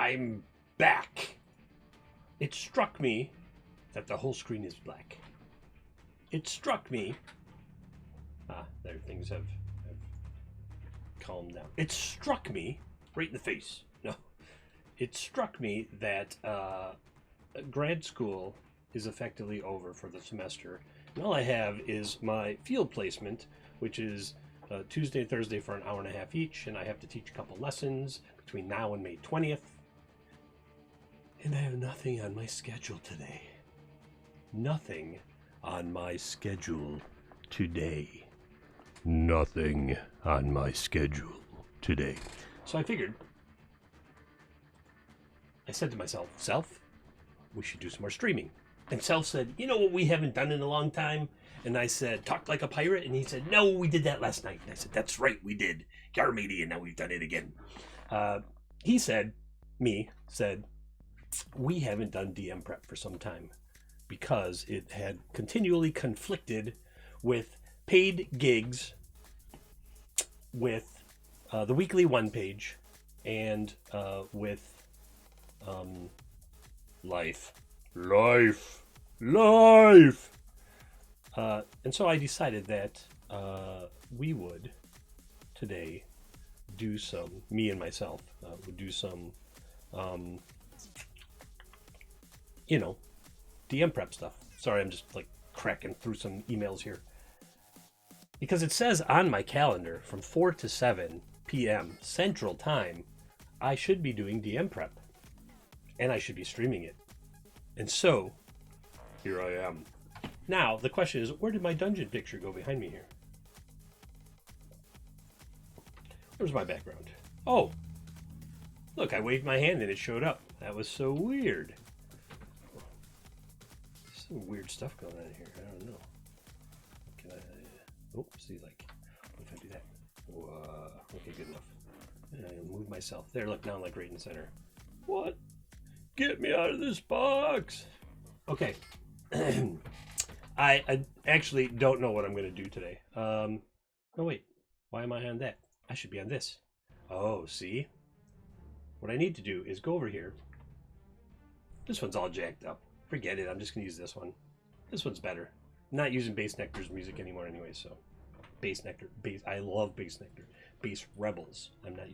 I'm back. It struck me that the whole screen is black. It struck me. There, things have calmed down. It struck me right in the face. No. It struck me that grad school is effectively over for the semester. And all I have is my field placement, which is Tuesday and Thursday for an hour and a half each, and I have to teach a couple lessons between now and May 20th. And I have nothing on my schedule today. Nothing on my schedule today. Nothing on my schedule today. So I figured, I said to myself, Self, we should do some more streaming. And Self said, you know what we haven't done in a long time? And I said, talk like a pirate. And he said, no, we did that last night. And I said, that's right, we did. Yarmady, and now we've done it again. He said, we haven't done DM prep for some time because it had continually conflicted with paid gigs, with the weekly one page, and with life. And so I decided that we would today do some, me and myself, would do some, DM prep stuff. Sorry, I'm just like cracking through some emails here. Because it says on my calendar from 4 to 7 p.m. Central Time, I should be doing DM prep. And I should be streaming it. And so, here I am. Now, the question is, where did my dungeon picture go behind me here? Where's my background? Oh! Look, I waved my hand and it showed up. That was so weird. Some weird stuff going on here. I don't know. Can I... see, like... What if I do that? Okay, good enough. And I move myself. There, look, now I'm like right in the center. What? Get me out of this box! Okay. I actually don't know what I'm going to do today. No, wait. Why am I on that? I should be on this. Oh, see? What I need to do is go over here. This one's all jacked up. Forget it. I'm just going to use this one. This one's better. I'm not using Bass Nectar's music anymore anyway, so. Bass Nectar. I love Bass Nectar. Bass Rebels. I'm not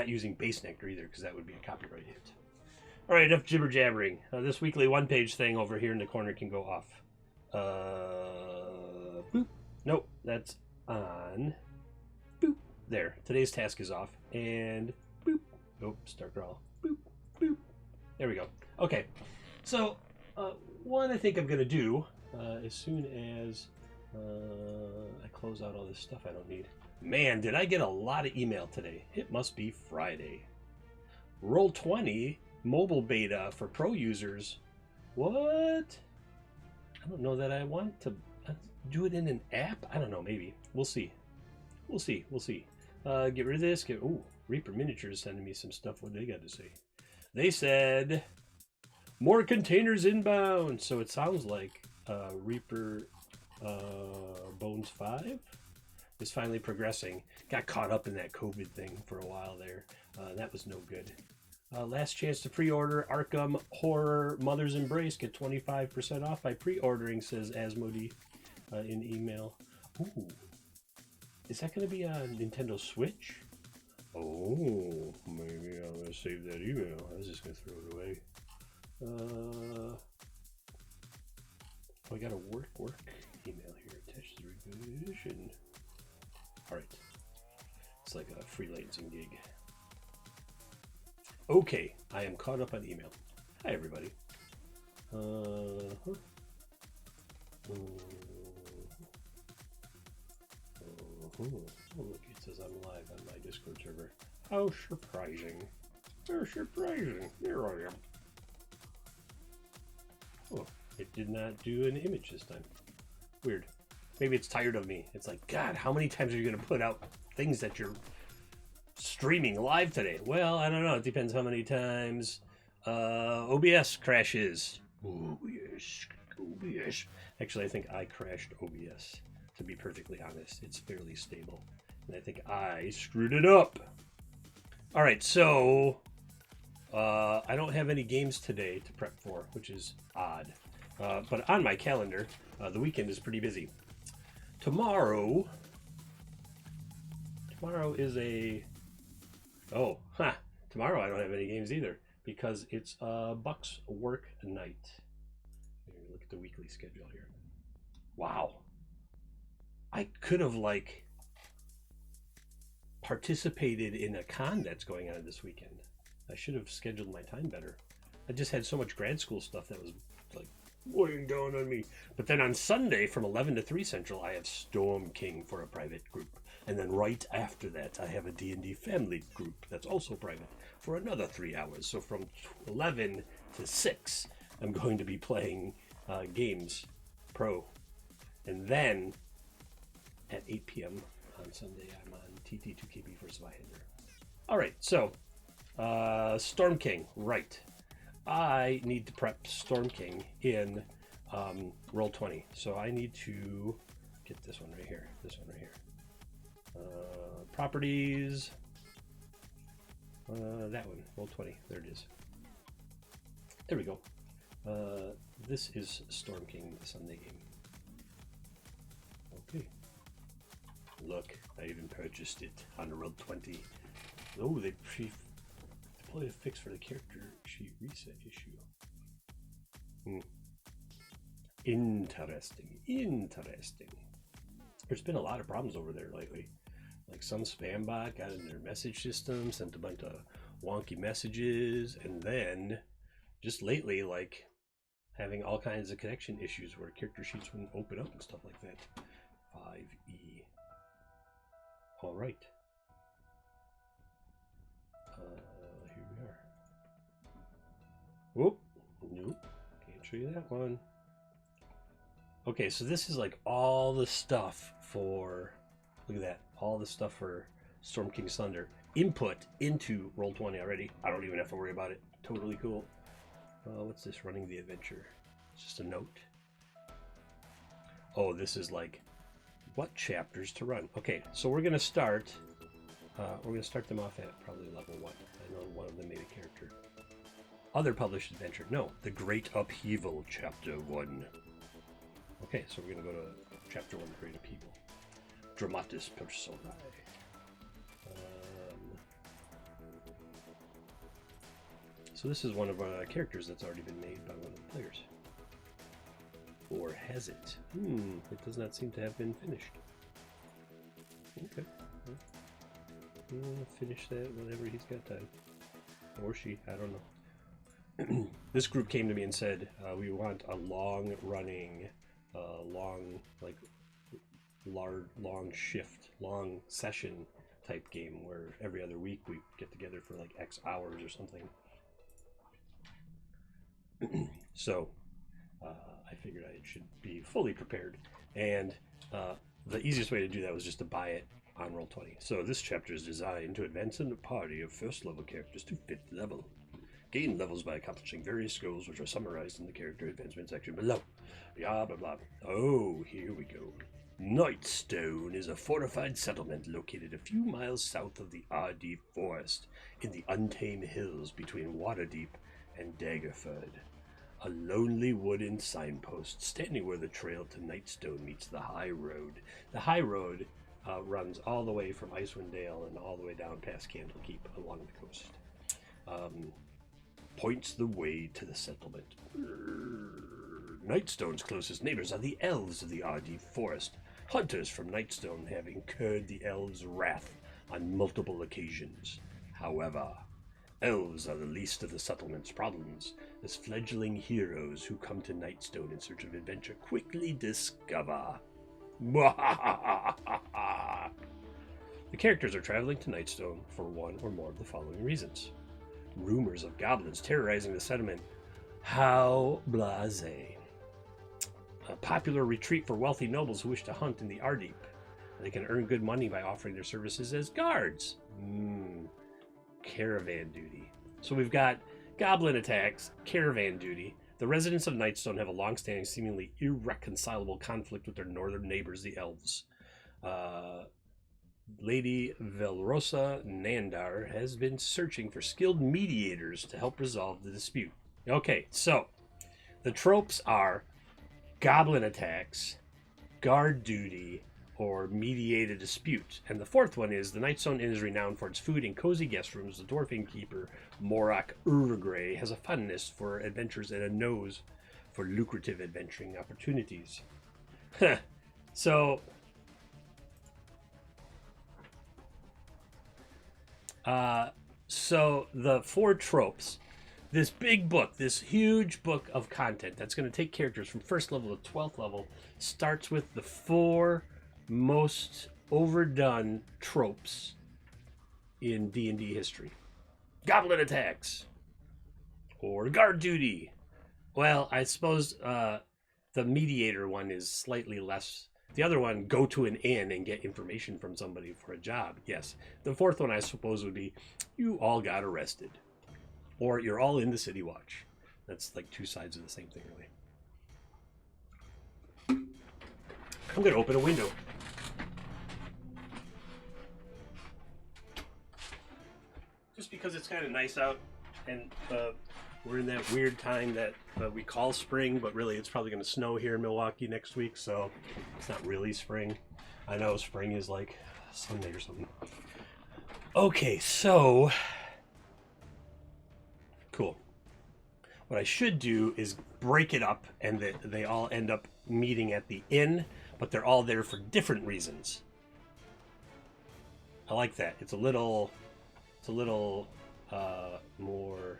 using Bass Nectar either, because that would be a copyright hit. All right, enough jibber jabbering. This weekly one-page thing over here in the corner can go off. Boop. Nope, that's on. Boop. There. Today's task is off. And boop. Nope, start crawl. Boop. Boop. There we go. Okay. So, one I think I'm going to do as soon as I close out all this stuff I don't need. Man, did I get a lot of email today. It must be Friday. Roll20 mobile beta for pro users. What? I don't know that I want to do it in an app. I don't know, maybe. We'll see. We'll see. Get rid of this. Ooh, Reaper Miniatures sending me some stuff. What they got to say? They said, more containers inbound. So it sounds like Reaper Bones 5 is finally progressing. Got caught up in that COVID thing for a while there. That was no good. Last chance to pre-order Arkham Horror Mother's Embrace. Get 25% off by pre-ordering, says Asmodee in email. Ooh. Is that going to be on Nintendo Switch? Oh, maybe I'm going to save that email. I was just going to throw it away. I got a work email here attached to the revision. All right. It's like a freelancing gig. Okay, I am caught up on email. Hi, everybody. Oh, look, it says I'm live on my Discord server. How surprising. How surprising. There I am. Oh, it did not do an image this time. Weird. Maybe it's tired of me. It's like, God, how many times are you going to put out things that you're streaming live today? Well, I don't know. It depends how many times OBS crashes. OBS. Actually, I think I crashed OBS. To be perfectly honest, it's fairly stable. And I think I screwed it up. All right, so I don't have any games today to prep for, which is odd. But on my calendar, the weekend is pretty busy. Tomorrow is a... Oh, tomorrow I don't have any games either because it's Bucks work night. Look at the weekly schedule here. Wow. I could have, like, participated in a con that's going on this weekend. I should have scheduled my time better. I just had so much grad school stuff that was like weighing down on me. But then on Sunday from 11 to 3 Central, I have Storm King for a private group. And then right after that, I have a D&D family group that's also private for another 3 hours. So from 11 to 6, I'm going to be playing games pro. And then at 8 p.m. on Sunday, I'm on TT2KB for Survivor. All right, so Storm King, right. I need to prep Storm King in Roll20. So I need to get this one right here. Properties. That one, Roll20. There it is. There we go. This is Storm King, the Sunday game. Okay. Look, I even purchased it on Roll20. Oh, they deployed a fix for the character sheet reset issue. Interesting. There's been a lot of problems over there lately. Like some spam bot got in their message system, sent a bunch of wonky messages, and then just lately, like having all kinds of connection issues where character sheets wouldn't open up and stuff like that. 5E. All right. Here we are. Whoop. Nope. Can't show you that one. Okay, so this is like all the stuff for, look at that, all the stuff for Storm King's Thunder. Input into Roll20 already. I don't even have to worry about it. Totally cool. What's this? Running the adventure. It's just a note. Oh, this is like what chapters to run. Okay, so we're gonna start. We're gonna start them off at probably level 1. I know one of them made a character. Other published adventure. No, The Great Upheaval, Chapter 1. Okay, so we're gonna go to Chapter 1, Great Upheaval. Dramatis Personae. So this is one of our characters that's already been made by one of the players. Or has it? It does not seem to have been finished. Okay. We'll finish that whenever he's got time. Or she, I don't know. This group came to me and said, we want a long-running, long shift, long session type game where every other week we get together for like X hours or something. So I figured I should be fully prepared, and the easiest way to do that was just to buy it on Roll20. So this chapter is designed to advance in a party of first level characters to 5th level. Gain levels by accomplishing various goals which are summarized in the character advancement section below. Blah blah blah. Oh, here we go. Nightstone is a fortified settlement located a few miles south of the Ardee Forest in the Untamed Hills between Waterdeep and Daggerford. A lonely wooden signpost standing where the trail to Nightstone meets the High Road. The High Road runs all the way from Icewind Dale and all the way down past Candlekeep along the coast. Points the way to the settlement. Nightstone's closest neighbors are the elves of the Ardee Forest. Hunters from Nightstone have incurred the elves' wrath on multiple occasions. However, elves are the least of the settlement's problems, as fledgling heroes who come to Nightstone in search of adventure quickly discover. The characters are traveling to Nightstone for one or more of the following reasons. Rumors of goblins terrorizing the settlement. How blasé. A popular retreat for wealthy nobles who wish to hunt in the Ardeep. They can earn good money by offering their services as guards. Caravan duty. So we've got goblin attacks, caravan duty. The residents of Nightstone have a long-standing, seemingly irreconcilable conflict with their northern neighbors, the elves. Lady Velrosa Nandar has been searching for skilled mediators to help resolve the dispute. Okay, so the tropes are goblin attacks, guard duty, or mediate a dispute. And the fourth one is the Nightstone Inn is renowned for its food and cozy guest rooms. The dwarf innkeeper, Morak Urgrey, has a fondness for adventures and a nose for lucrative adventuring opportunities. So, so the four tropes, this big book, this huge book of content that's going to take characters from first level to 12th level, starts with the four most overdone tropes in D&D history. Goblin attacks, or guard duty. Well, I suppose the mediator one is slightly less. The other one, go to an inn and get information from somebody for a job. Yes. The fourth one, I suppose, would be you all got arrested. Or you're all in the City Watch. That's like two sides of the same thing, really. I'm going to open a window. Just because it's kind of nice out, and we're in that weird time that we call spring, but really it's probably going to snow here in Milwaukee next week, so it's not really spring. I know spring is like Sunday or something. Okay, so cool. What I should do is break it up, and they all end up meeting at the inn, but they're all there for different reasons. I like that. It's a little more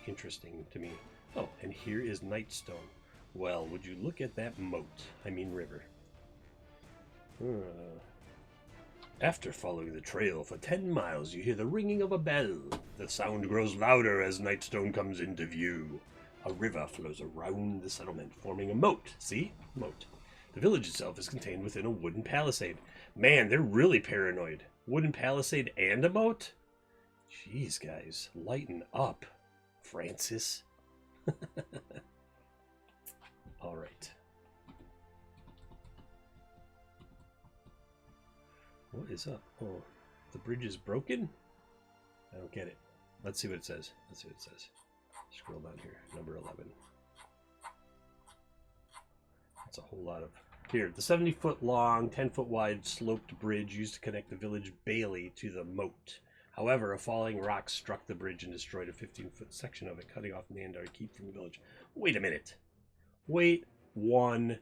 interesting to me. Oh, and here is Nightstone. Well, would you look at that moat? I mean river. After following the trail for 10 miles, you hear the ringing of a bell. The sound grows louder as Nightstone comes into view. A river flows around the settlement, forming a moat. See? Moat. The village itself is contained within a wooden palisade. Man, they're really paranoid. Wooden palisade and a moat? Jeez, guys. Lighten up, Francis. All right. What is up? Oh, the bridge is broken? I don't get it. Let's see what it says. Let's see what it says. Scroll down here. Number 11. That's a whole lot of... Here, the 70-foot long, 10-foot wide sloped bridge used to connect the village Bailey to the moat. However, a falling rock struck the bridge and destroyed a 15-foot section of it, cutting off Nandar Keep from the village. Wait a minute. Wait 1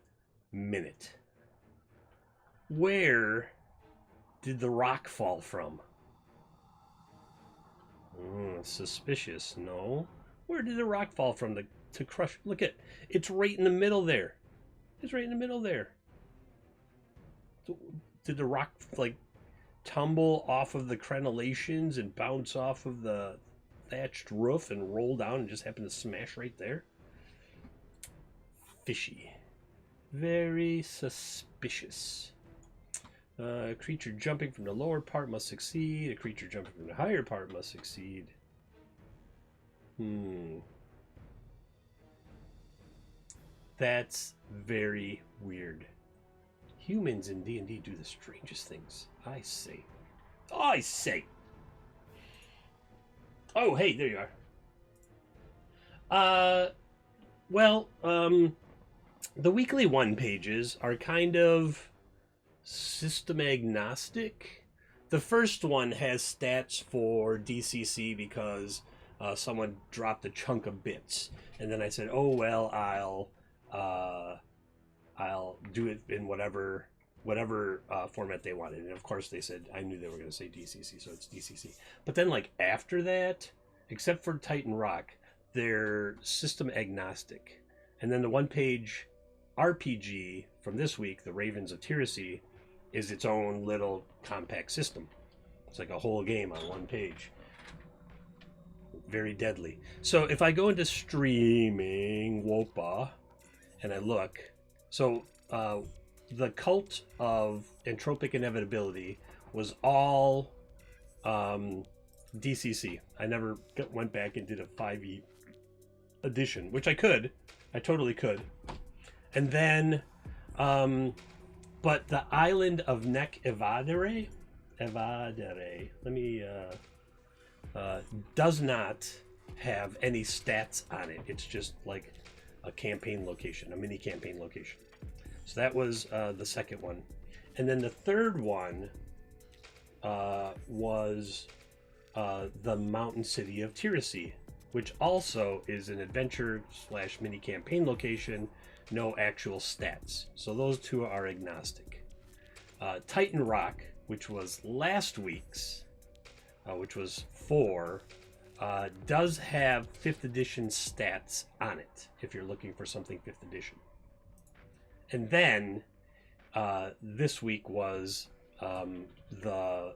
minute. Where did the rock fall from? Suspicious, no? Where did the rock fall from to crush? Look at, it's right in the middle there. It's right in the middle there. Did the rock, like, tumble off of the crenellations and bounce off of the thatched roof and roll down and just happen to smash right there? Fishy. Very suspicious. A creature jumping from the lower part must succeed. A creature jumping from the higher part must succeed. That's very weird. Humans in D&D do the strangest things. I say. I say. Oh, hey, there you are. Well, the weekly one pages are kind of system agnostic. The first one has stats for DCC because someone dropped a chunk of bits, and then I said, "Oh well, I'll do it in whatever format they wanted." And of course, they said I knew they were going to say DCC, so it's DCC. But then, like after that, except for Titan Rock, they're system agnostic. And then the one-page RPG from this week, The Ravens of Tyresy, is its own little compact system. It's like a whole game on one page. Very deadly. So if I go into streaming WOPA and I look, so the Cult of Entropic Inevitability was all DCC. I never went back and did a 5e edition, which I could. I totally could. And then, but the Island of Nek Evadere Evadere. Let me, does not have any stats on it. It's just like a campaign location, a mini campaign location. So that was the second one. And then the third one was the mountain city of Tirasi, which also is an adventure / mini campaign location, no actual stats. So those two are agnostic. Titan Rock, which was last week's, which was 4, does have 5th edition stats on it if you're looking for something 5th edition. And then this week was the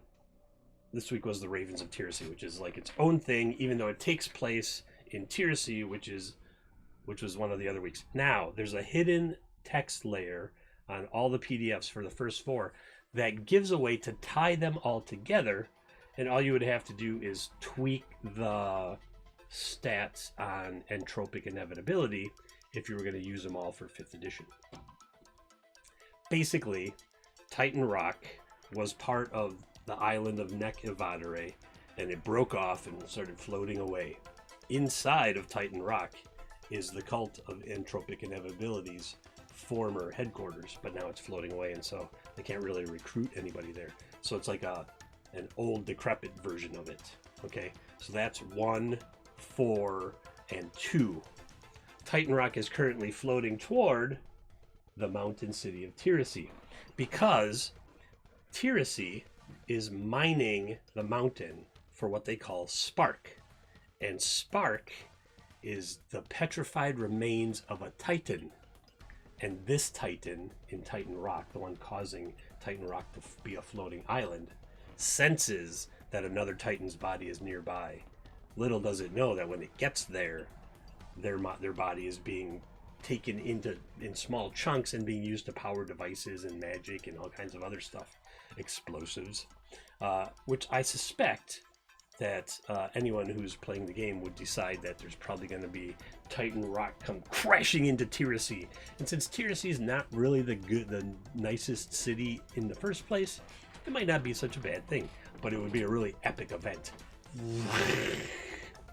Ravens of Tirasi, which is like its own thing, even though it takes place in Tirasi, which was one of the other weeks. Now there's a hidden text layer on all the PDFs for the first 4 that gives a way to tie them all together, and all you would have to do is tweak the stats on entropic inevitability if you were going to use them all for 5th edition. Basically, Titan Rock was part of the island of Nek Evadere, and it broke off and started floating away. Inside of Titan Rock is the cult of entropic inevitability's former headquarters, but now it's floating away, and so they can't really recruit anybody there. So it's like an old decrepit version of it. Okay, so that's 1, 4, and 2. Titan Rock is currently floating toward the mountain city of Tirasi, because Tirasi is mining the mountain for what they call spark, and spark is the petrified remains of a titan. And this titan in Titan Rock, the one causing Titan Rock to be a floating island, senses that another titan's body is nearby. Little does it know that when it gets there, their body is being taken in small chunks and being used to power devices and magic and all kinds of other stuff, explosives, which I suspect that anyone who's playing the game would decide that there's probably going to be Titan Rock come crashing into Tirasi. And since Tirasi is not really the nicest city in the first place, it might not be such a bad thing, but it would be a really epic event.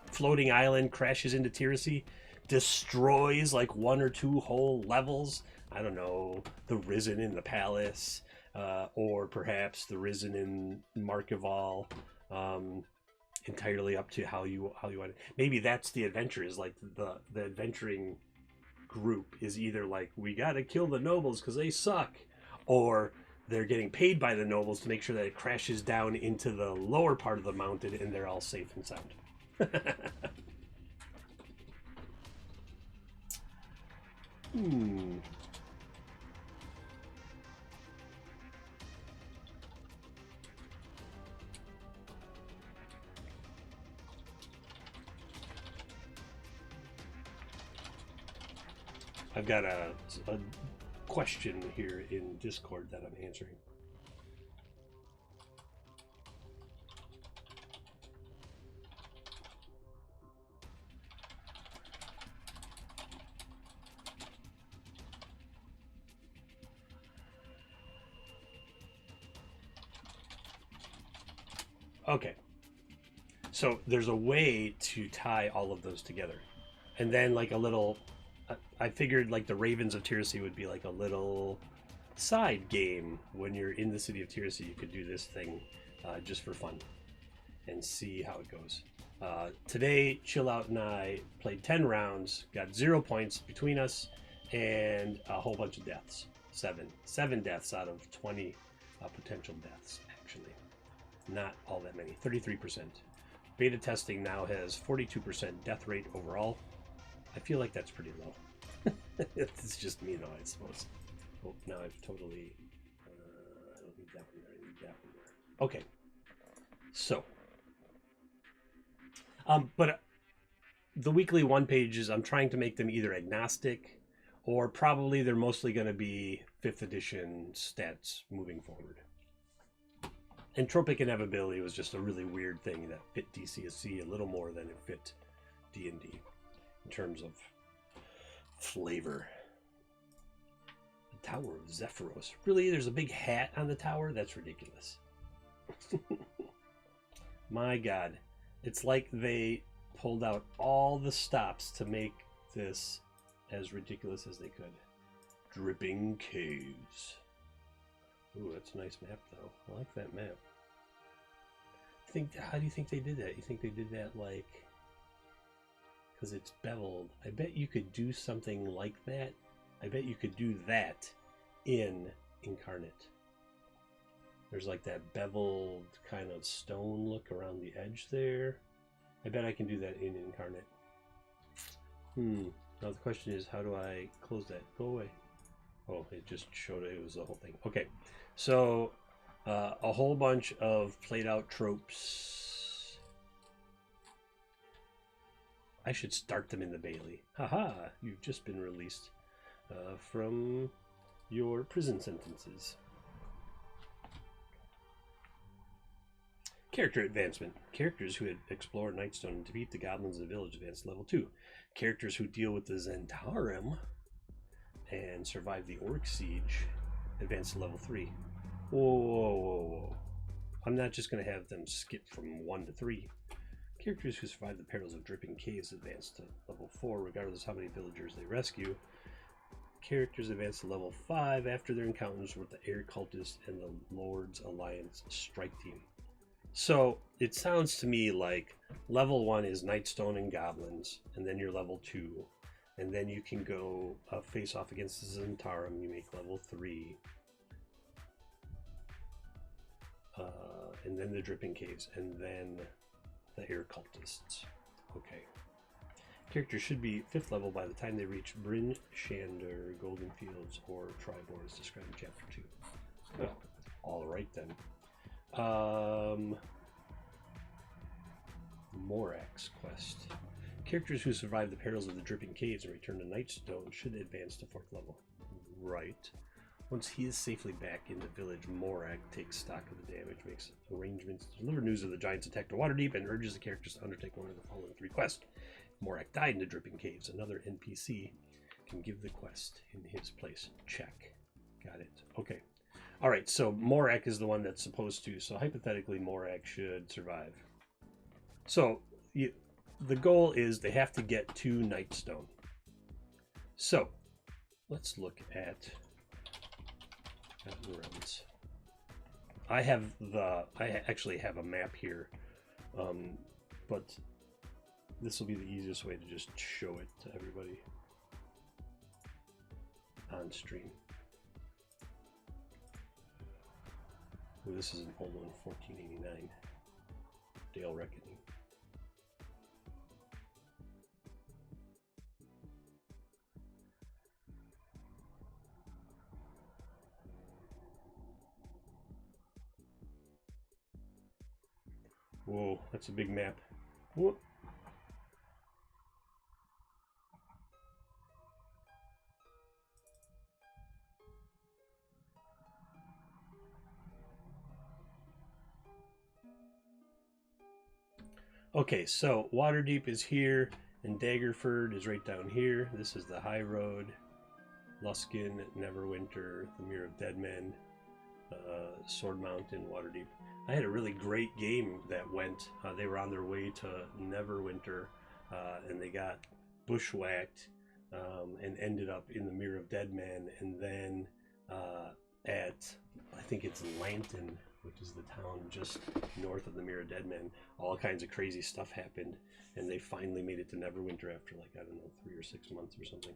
Floating island crashes into Tirasi, destroys like 1 or 2 whole levels. I don't know, the Risen in the Palace, or perhaps the Risen in Markival. Entirely up to how you want it. Maybe that's the adventure, is like the adventuring group is either like, we gotta kill the nobles because they suck, or they're getting paid by the nobles to make sure that it crashes down into the lower part of the mountain and they're all safe and sound. I've got a question here in Discord that I'm answering. Okay. So there's a way to tie all of those together. And then like a little, I figured like the Ravens of Tirasi would be like a little side game. When you're in the city of Tirasi, you could do this thing just for fun and see how it goes. Today, Chill Out and I played 10 rounds, got 0 points between us, and a whole bunch of deaths. 7 deaths out of 20 potential deaths, actually. Not all that many, 33%. Beta testing now has 42% death rate overall. I feel like that's pretty low. It's just me though, I suppose. Oh, now I've totally, I don't need that one there, I need that one there. Okay, so, but the weekly one pages, I'm trying to make them either agnostic, or probably they're mostly going to be 5th edition stats moving forward. Entropic Inevitability was just a really weird thing that fit DCSC a little more than it fit D&D in terms of flavor. The Tower of Zephyros. Really? There's a big hat on the tower? That's ridiculous. My God. It's like they pulled out all the stops to make this as ridiculous as they could. Dripping Caves. Ooh, that's a nice map, though. I like that map. How do you think they did that? You think they did that, like... Because it's beveled. I bet you could do something like that. I bet you could do that in Incarnate. There's like that beveled kind of stone look around the edge there. I bet I can do that in Incarnate. Now the question is, how do I close that? Go away. Oh, it just showed it was the whole thing. Okay, so a whole bunch of played out tropes. I should start them in the Bailey. Haha, you've just been released from your prison sentences. Character advancement. Characters who had explored Nightstone and defeat the goblins in the village advance to level 2. Characters who deal with the Zhentarim and survive the Orc Siege advance to level 3. Whoa. I'm not just going to have them skip from 1 to 3. Characters who survive the perils of Dripping Caves advance to level 4, regardless of how many villagers they rescue. Characters advance to level 5 after their encounters with the Air Cultist and the Lord's Alliance Strike Team. So it sounds to me like level 1 is Nightstone and Goblins, and then you're level 2, and then you can go face off against the Zhentarim. You make level 3, and then the Dripping Caves, and then the Air Cultists. Okay. Characters should be 5th level by the time they reach Bryn Shander, Golden Fields, or Triboar as described in Chapter 2. Oh, alright then. Morax quest. Characters who survive the perils of the Dripping Caves and return to Nightstone should advance to 4th level. Right. Once he is safely back in the village, Morak takes stock of the damage, makes arrangements to deliver news of the giants' attack to Waterdeep, and urges the characters to undertake one of the following 3 quests. If Morak died in the Dripping Caves, another NPC can give the quest in his place. Check. Got it. Okay. Alright, so Morak is the one that's supposed to, so hypothetically Morak should survive. So, the goal is they have to get to Nightstone. So, let's look at runs. I actually have a map here, but this will be the easiest way to just show it to everybody on stream. Oh, this is an old one, 1489, Dale Reckoning. Whoa, that's a big map. Whoop. Okay, so Waterdeep is here, and Daggerford is right down here. This is the High Road, Luskan, Neverwinter, the Mirror of Deadmen, Sword Mountain, Waterdeep. I had a really great game that went. They were on their way to Neverwinter, and they got bushwhacked and ended up in the Mirror of Deadmen, and then at, I think it's Lanton, which is the town just north of the Mirror of Deadmen, all kinds of crazy stuff happened, and they finally made it to Neverwinter after, like, I don't know, 3 or 6 months or something.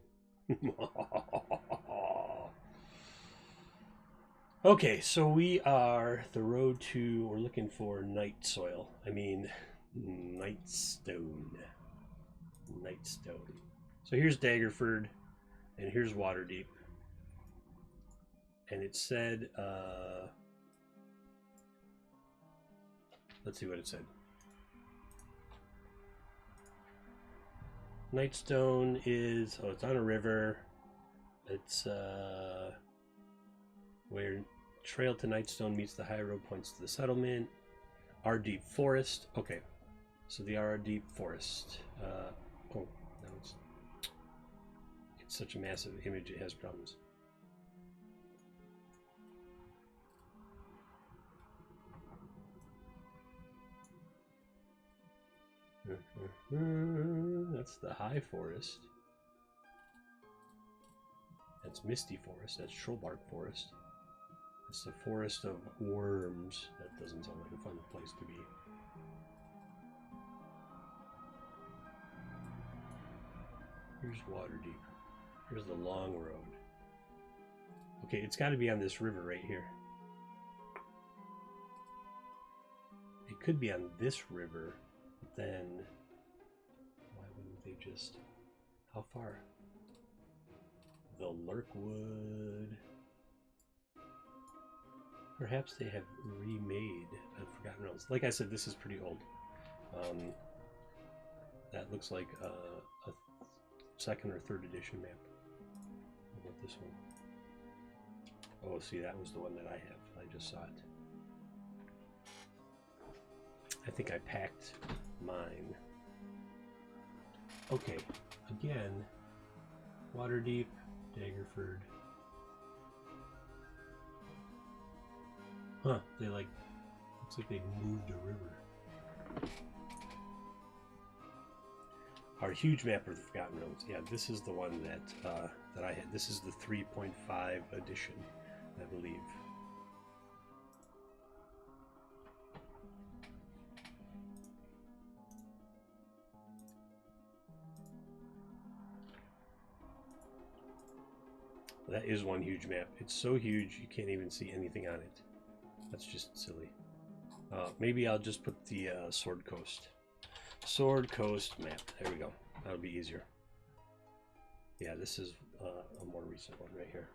Okay, so we are the road to, we're looking for Nightstone. Nightstone. So here's Daggerford, and here's Waterdeep. And it said, let's see what it said. Nightstone is, oh, it's on a river. It's, where Trail to Nightstone meets the high road points to the settlement. Ardeep Forest. Okay, so the Ardeep Forest. Oh, no, it's such a massive image, it has problems. That's the High Forest. That's Misty Forest. That's Trollbark Forest. It's the Forest of Worms. That doesn't sound like a fun place to be. Here's Waterdeep. Here's the long road. Okay, it's got to be on this river right here. It could be on this river, but then why wouldn't they just... How far? The Lurkwood. Perhaps they have remade Forgotten Realms. Like I said, this is pretty old. That looks like a second or third edition map. What about this one? Oh, see, that was the one that I have. I just saw it. I think I packed mine. Okay, again, Waterdeep, Daggerford. Huh, they like, looks like they moved a river. Our huge map of the Forgotten Realms. Yeah, this is the one that that I had. This is the 3.5 edition, I believe. That is one huge map. It's so huge you can't even see anything on it. That's just silly. Maybe I'll just put the Sword Coast. Sword Coast map. There we go. That'll be easier. Yeah, this is a more recent one right here.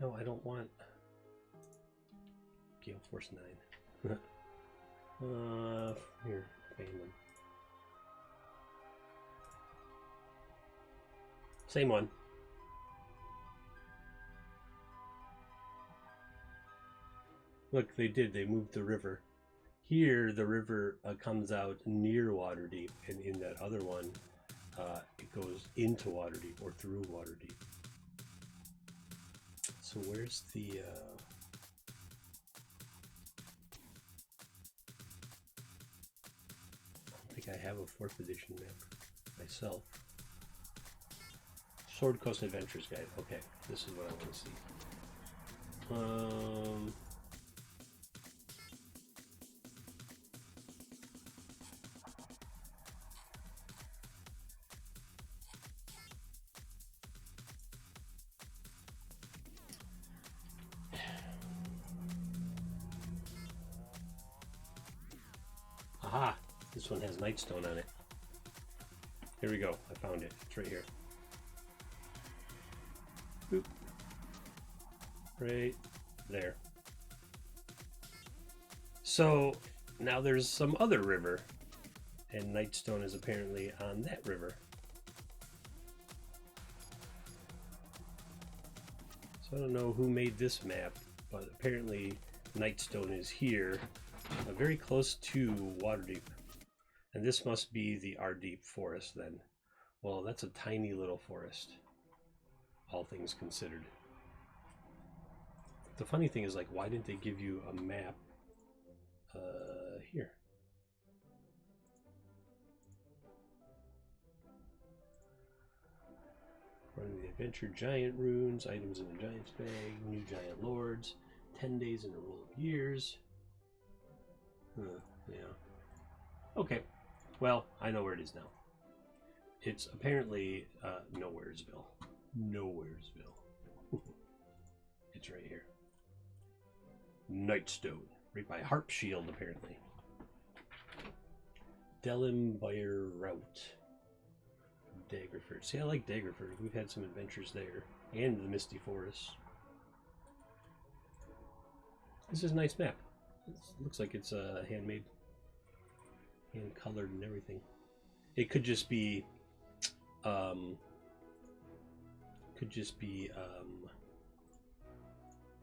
No, I don't want Gale Force 9. Here, Phantom. Same one. Look, they did. They moved the river. Here, the river comes out near Waterdeep, and in that other one, it goes into Waterdeep or through Waterdeep. So where's the... I don't think I have a 4th edition map myself. Sword Coast Adventures Guide. Okay, this is what I want to see. Aha! This one has Nightstone on it. Here we go. I found it. It's right here. Boop. Right there. So now there's some other river, and Nightstone is apparently on that river. So I don't know who made this map, but apparently Nightstone is here, very close to Waterdeep. And this must be the Ardeep forest then. Well, that's a tiny little forest, all things considered. The funny thing is, like, why didn't they give you a map here? Running the adventure, giant runes, items in the giant's bag, new giant lords, 10 days in a roll of years. Yeah. Okay. Well, I know where it is now. It's apparently Nowheresville. Nowheresville. It's right here. Nightstone. Right by Harpshield, apparently. Delimbyre Route. Daggerford. See, I like Daggerford. We've had some adventures there. And the Misty Forest. This is a nice map. It looks like it's handmade. Hand colored and everything. It could just be you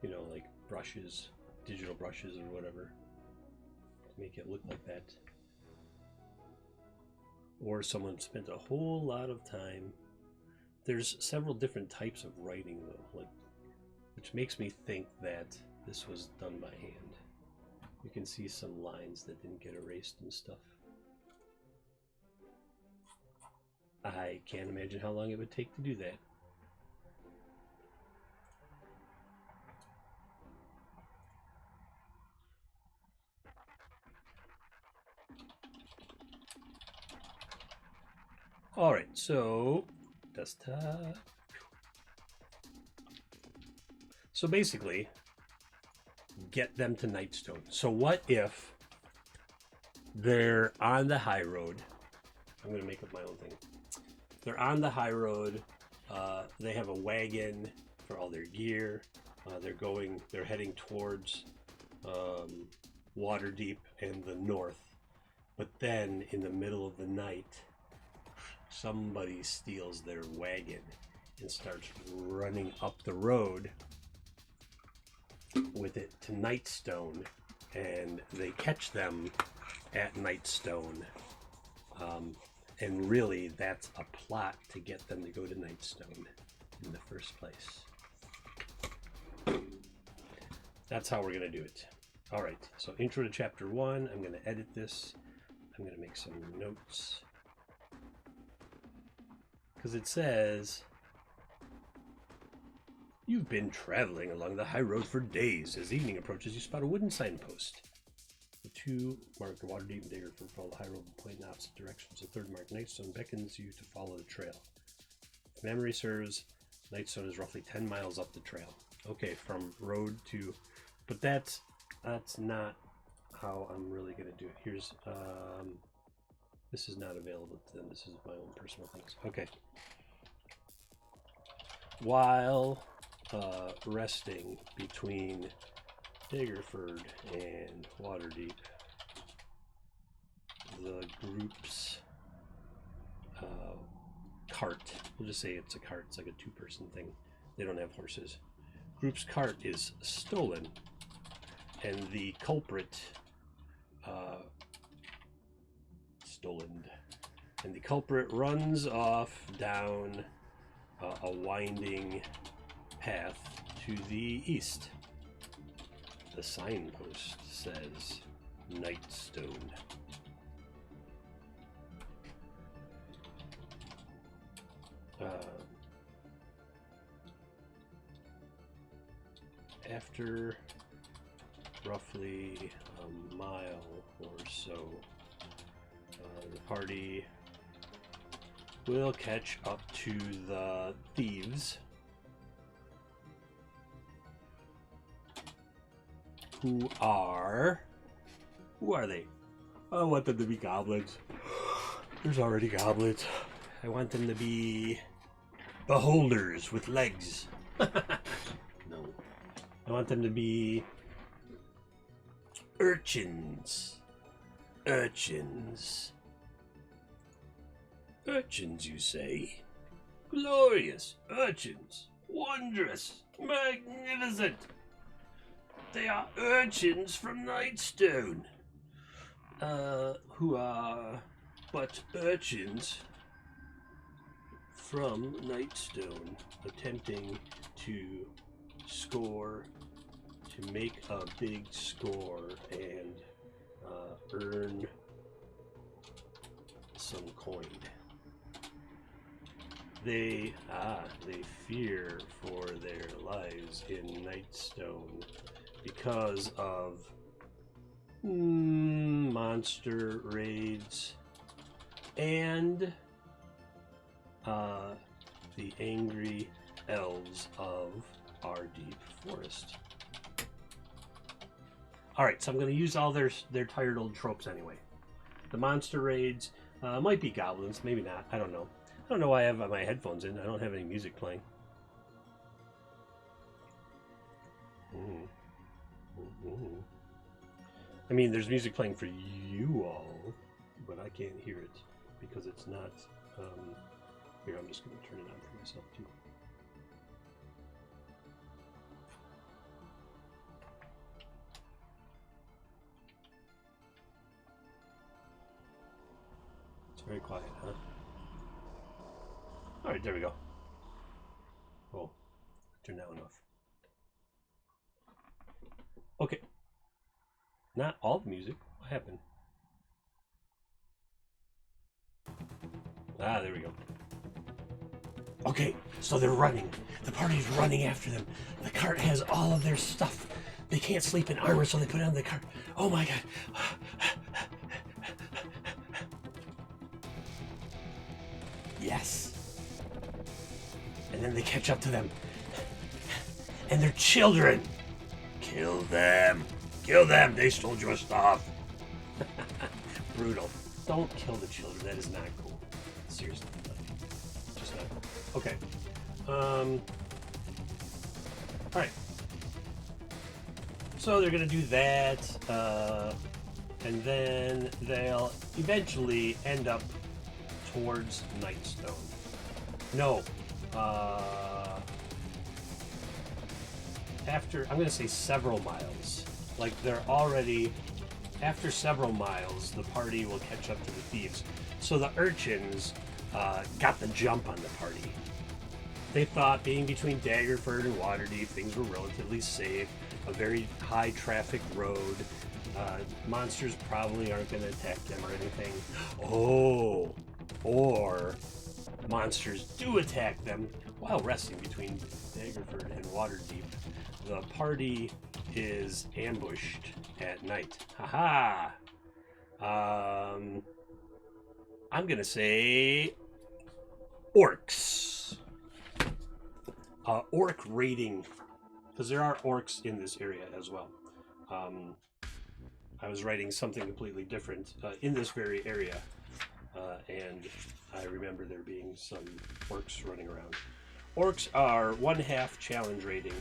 know, like brushes, digital brushes or whatever, to make it look like that. Or someone spent a whole lot of time. There's several different types of writing though, like, which makes me think that this was done by hand. You can see some lines that didn't get erased and stuff. I can't imagine how long it would take to do that. All right, so desktop. So basically, get them to Nightstone. So what if they're on the high road? I'm going to make up my own thing. They're on the high road. They have a wagon for all their gear. They're heading towards Waterdeep and the north. But then in the middle of the night, somebody steals their wagon and starts running up the road with it to Nightstone, and they catch them at Nightstone. And really, that's a plot to get them to go to Nightstone in the first place. That's how we're going to do it. All right, so intro to chapter 1. I'm going to edit this. I'm going to make some notes. Because it says, you've been traveling along the high road for days. As evening approaches, you spot a wooden signpost. The two marked Waterdeep and Daggerford follow the high road and point in opposite directions. The third marked Nightstone beckons you to follow the trail. If memory serves, Nightstone is roughly 10 miles up the trail. Okay, from road to... But that's not how I'm really going to do it. Here's... this is not available to them. This is my own personal things. Okay. While resting between Daggerford and Waterdeep, the group's cart, we'll just say it's a cart, it's like a two-person thing, they don't have horses. Group's cart is stolen, and the culprit runs off down a winding path to the east. The signpost says Nightstone. After roughly a mile or so, the party will catch up to the thieves, who are they? I want them to be goblins. There's already goblins. I want them to be beholders with legs. No. I want them to be urchins. Urchins, you say? Glorious urchins. Wondrous. Magnificent. They are urchins from Nightstone. Who are but urchins from Nightstone, attempting to make a big score and earn some coin. They fear for their lives in Nightstone because of monster raids and the angry elves of our deep forest. Alright, so I'm going to use all their tired old tropes anyway. The monster raids might be goblins, maybe not, I don't know. I don't know why I have my headphones in. I don't have any music playing. I mean, there's music playing for you all, but I can't hear it because it's not... Here, I'm just going to turn it on for myself too. It's very quiet, huh? Alright, there we go. Oh, turn that one off. Okay. Not all the music. What happened? Ah, there we go. Okay, so they're running. The party's running after them. The cart has all of their stuff. They can't sleep in armor, so they put it on the cart. Oh my god. Yes. And then they catch up to them. And they're children. Kill them. Kill them. They stole your stuff. Brutal. Don't kill the children. That is not cool. Seriously. Just not cool. Okay. Alright. So they're going to do that. And then they'll eventually end up towards Nightstone. No. After, I'm going to say several miles. Like, they're already, after several miles, the party will catch up to the thieves. So the urchins got the jump on the party. They thought being between Daggerford and Waterdeep, things were relatively safe. A very high traffic road. Monsters probably aren't going to attack them or anything. Oh, or monsters do attack them while resting between Daggerford and Waterdeep. The party is ambushed at night. Haha! I'm gonna say orcs. Orc raiding, because there are orcs in this area as well. I was writing something completely different in this very area, and I remember there being some orcs running around. Orcs are 1/2 challenge rating.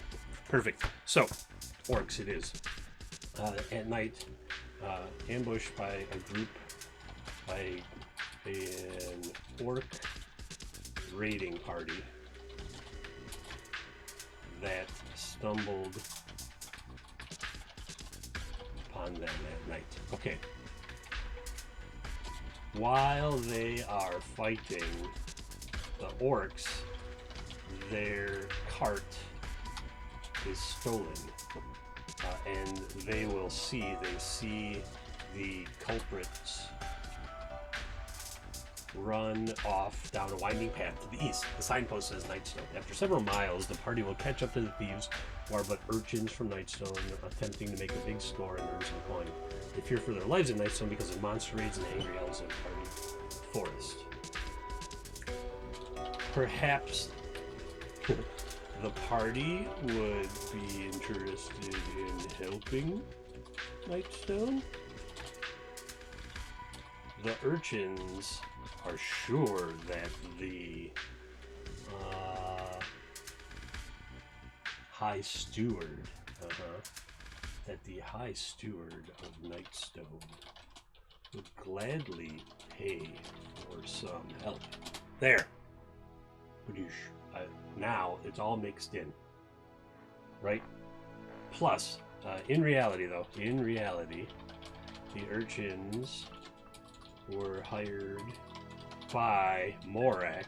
Perfect. So, orcs it is. At night, ambushed by a group, by an orc raiding party that stumbled upon them at night. Okay. While they are fighting the orcs, their cart is stolen, and they see the culprits run off down a winding path to the east. The signpost says Nightstone. After several miles, the party will catch up to the thieves, who are but urchins from Nightstone, attempting to make a big score and earn some coin. They fear for their lives in Nightstone because of monster raids and angry elves in the party forest. Perhaps the party would be interested in helping Nightstone. The urchins are sure that the High Steward, that the High Steward of Nightstone would gladly pay for some help. There. Now it's all mixed in, right? Plus, in reality, the urchins were hired by Morak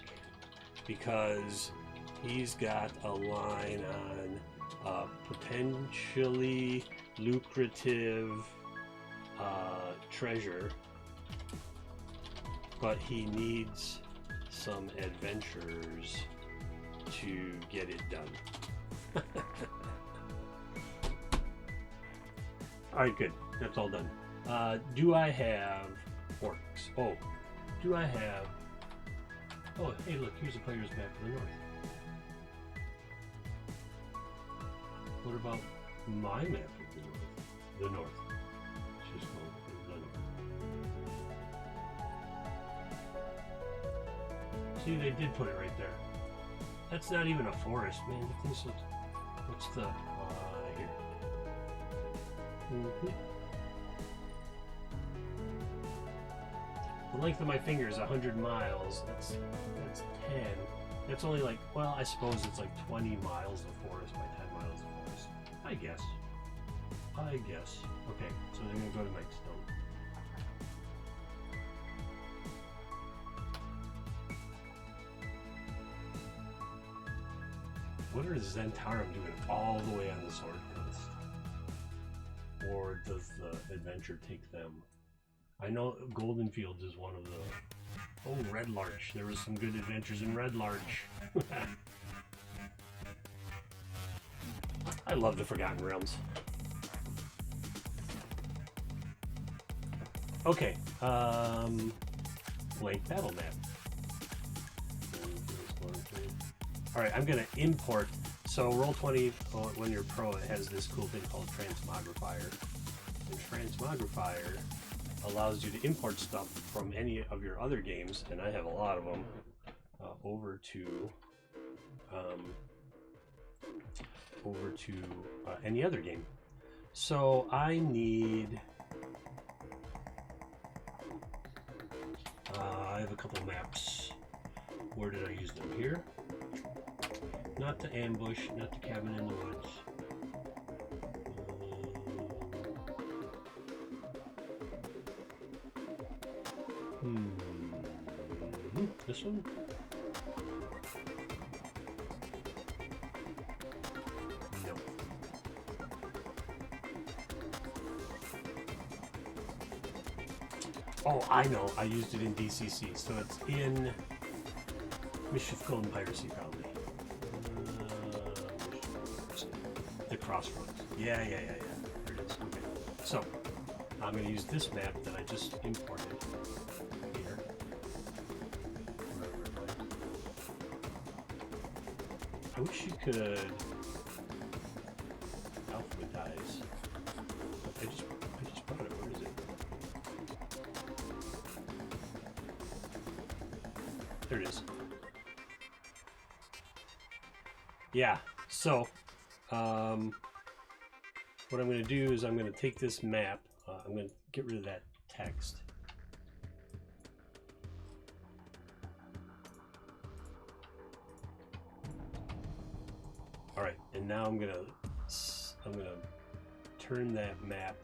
because he's got a line on potentially lucrative treasure, but he needs some adventurers to get it done. Alright, good. That's all done. Do I have orcs? Oh, do I have... Oh, hey, look, here's a player's map to the north. What about my map of the north? The north. It's just called the north. See, they did put it right there. That's not even a forest, man. The thing's looks... What's the... here. Mm-hmm. The length of my finger is 100 miles. That's 10. That's only like, well, I suppose it's like 20 miles of forest by 10 miles of forest. I guess. Okay, so they're gonna go to Nightstone. What are Zhentarim doing all the way on the Sword Coast? Or does the adventure take them? I know Golden Fields is one of the Oh, Red Larch. There was some good adventures in Red Larch. I love the Forgotten Realms. Okay, blank battle map. All right, I'm gonna import. So Roll20, when you're pro, it has this cool thing called Transmogrifier. And Transmogrifier allows you to import stuff from any of your other games, and I have a lot of them, over to any other game. So I need. I have a couple maps. Where did I use them? Here? Not the ambush, not the cabin in the woods. This one? No. Oh, I know. I used it in DCC, so it's in Mischief Golden Piracy, probably. The Crossroads. Yeah. There it is. Okay. So, I'm going to use this map that I just imported here. I wish you could alphabetize. I just brought it. Where is it? There it is. Yeah. So, what I'm going to do is I'm going to take this map. I'm going to get rid of that text. All right, and now I'm gonna turn that map.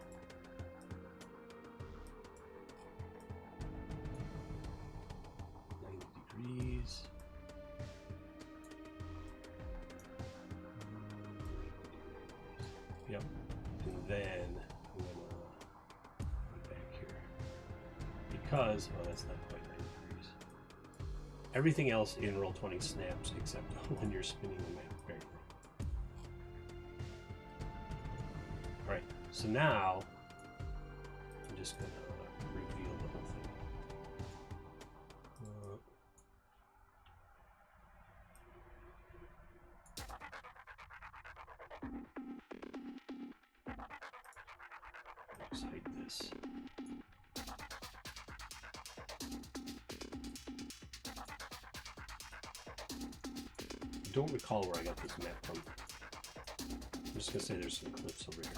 Degrees. Yep. And then I'm gonna put back here because that's not quite 90 degrees. Everything else in Roll20 snaps except when you're spinning the map. Alright, so now I'm just going to reveal the whole thing. Just hide this. I don't recall where I got this map from. I'm just going to say there's some clips over here.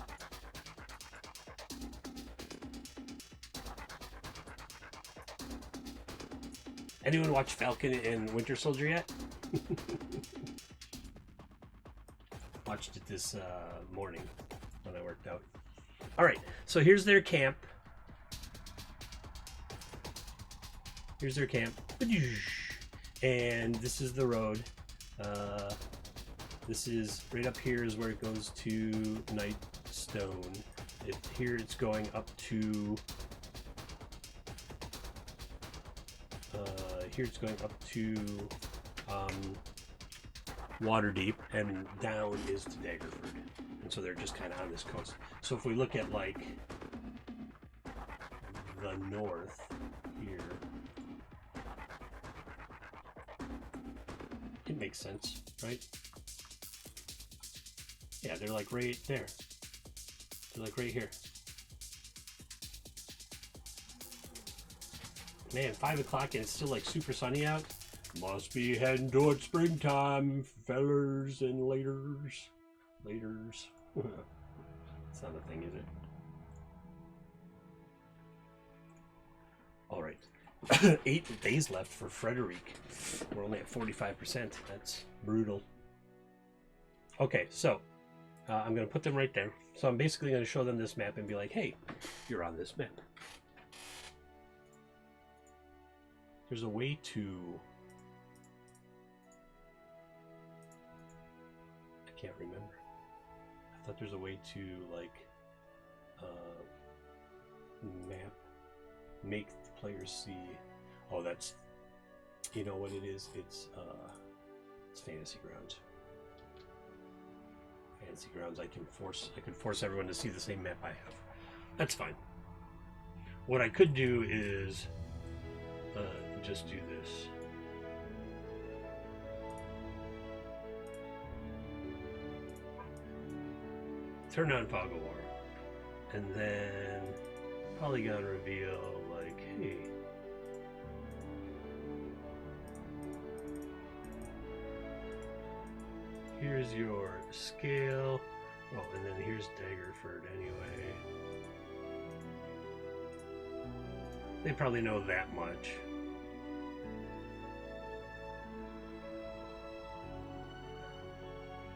Anyone watch Falcon and Winter Soldier yet? Watched it this morning when I worked out. Alright, so here's their camp. Here's their camp. And this is the road. This is right up here is where it goes to Nightstone. Here it's going up to Waterdeep, and down is to Daggerford, and so they're just kind of on this coast. So if we look at like the north here, it makes sense, right? Yeah, they're like right there. They're like right here. Man, 5 o'clock and it's still like super sunny out. Must be heading towards springtime, fellers and laters. Laters. It's not a thing, is it? Alright. 8 days left for Frederick. We're only at 45%. That's brutal. Okay, so I'm going to put them right there. So I'm basically going to show them this map and be like, hey, you're on this map. There's a way to... I can't remember. I thought there's a way to, like, make the players see... Oh, that's You know what it is? It's Fantasy Grounds. Fantasy Grounds. I could force everyone to see the same map I have. That's fine. What I could do is just do this. Turn on Fog of War, and then Polygon reveal, like, hey, here's your scale. Oh, and then here's Daggerford anyway. They probably know that much.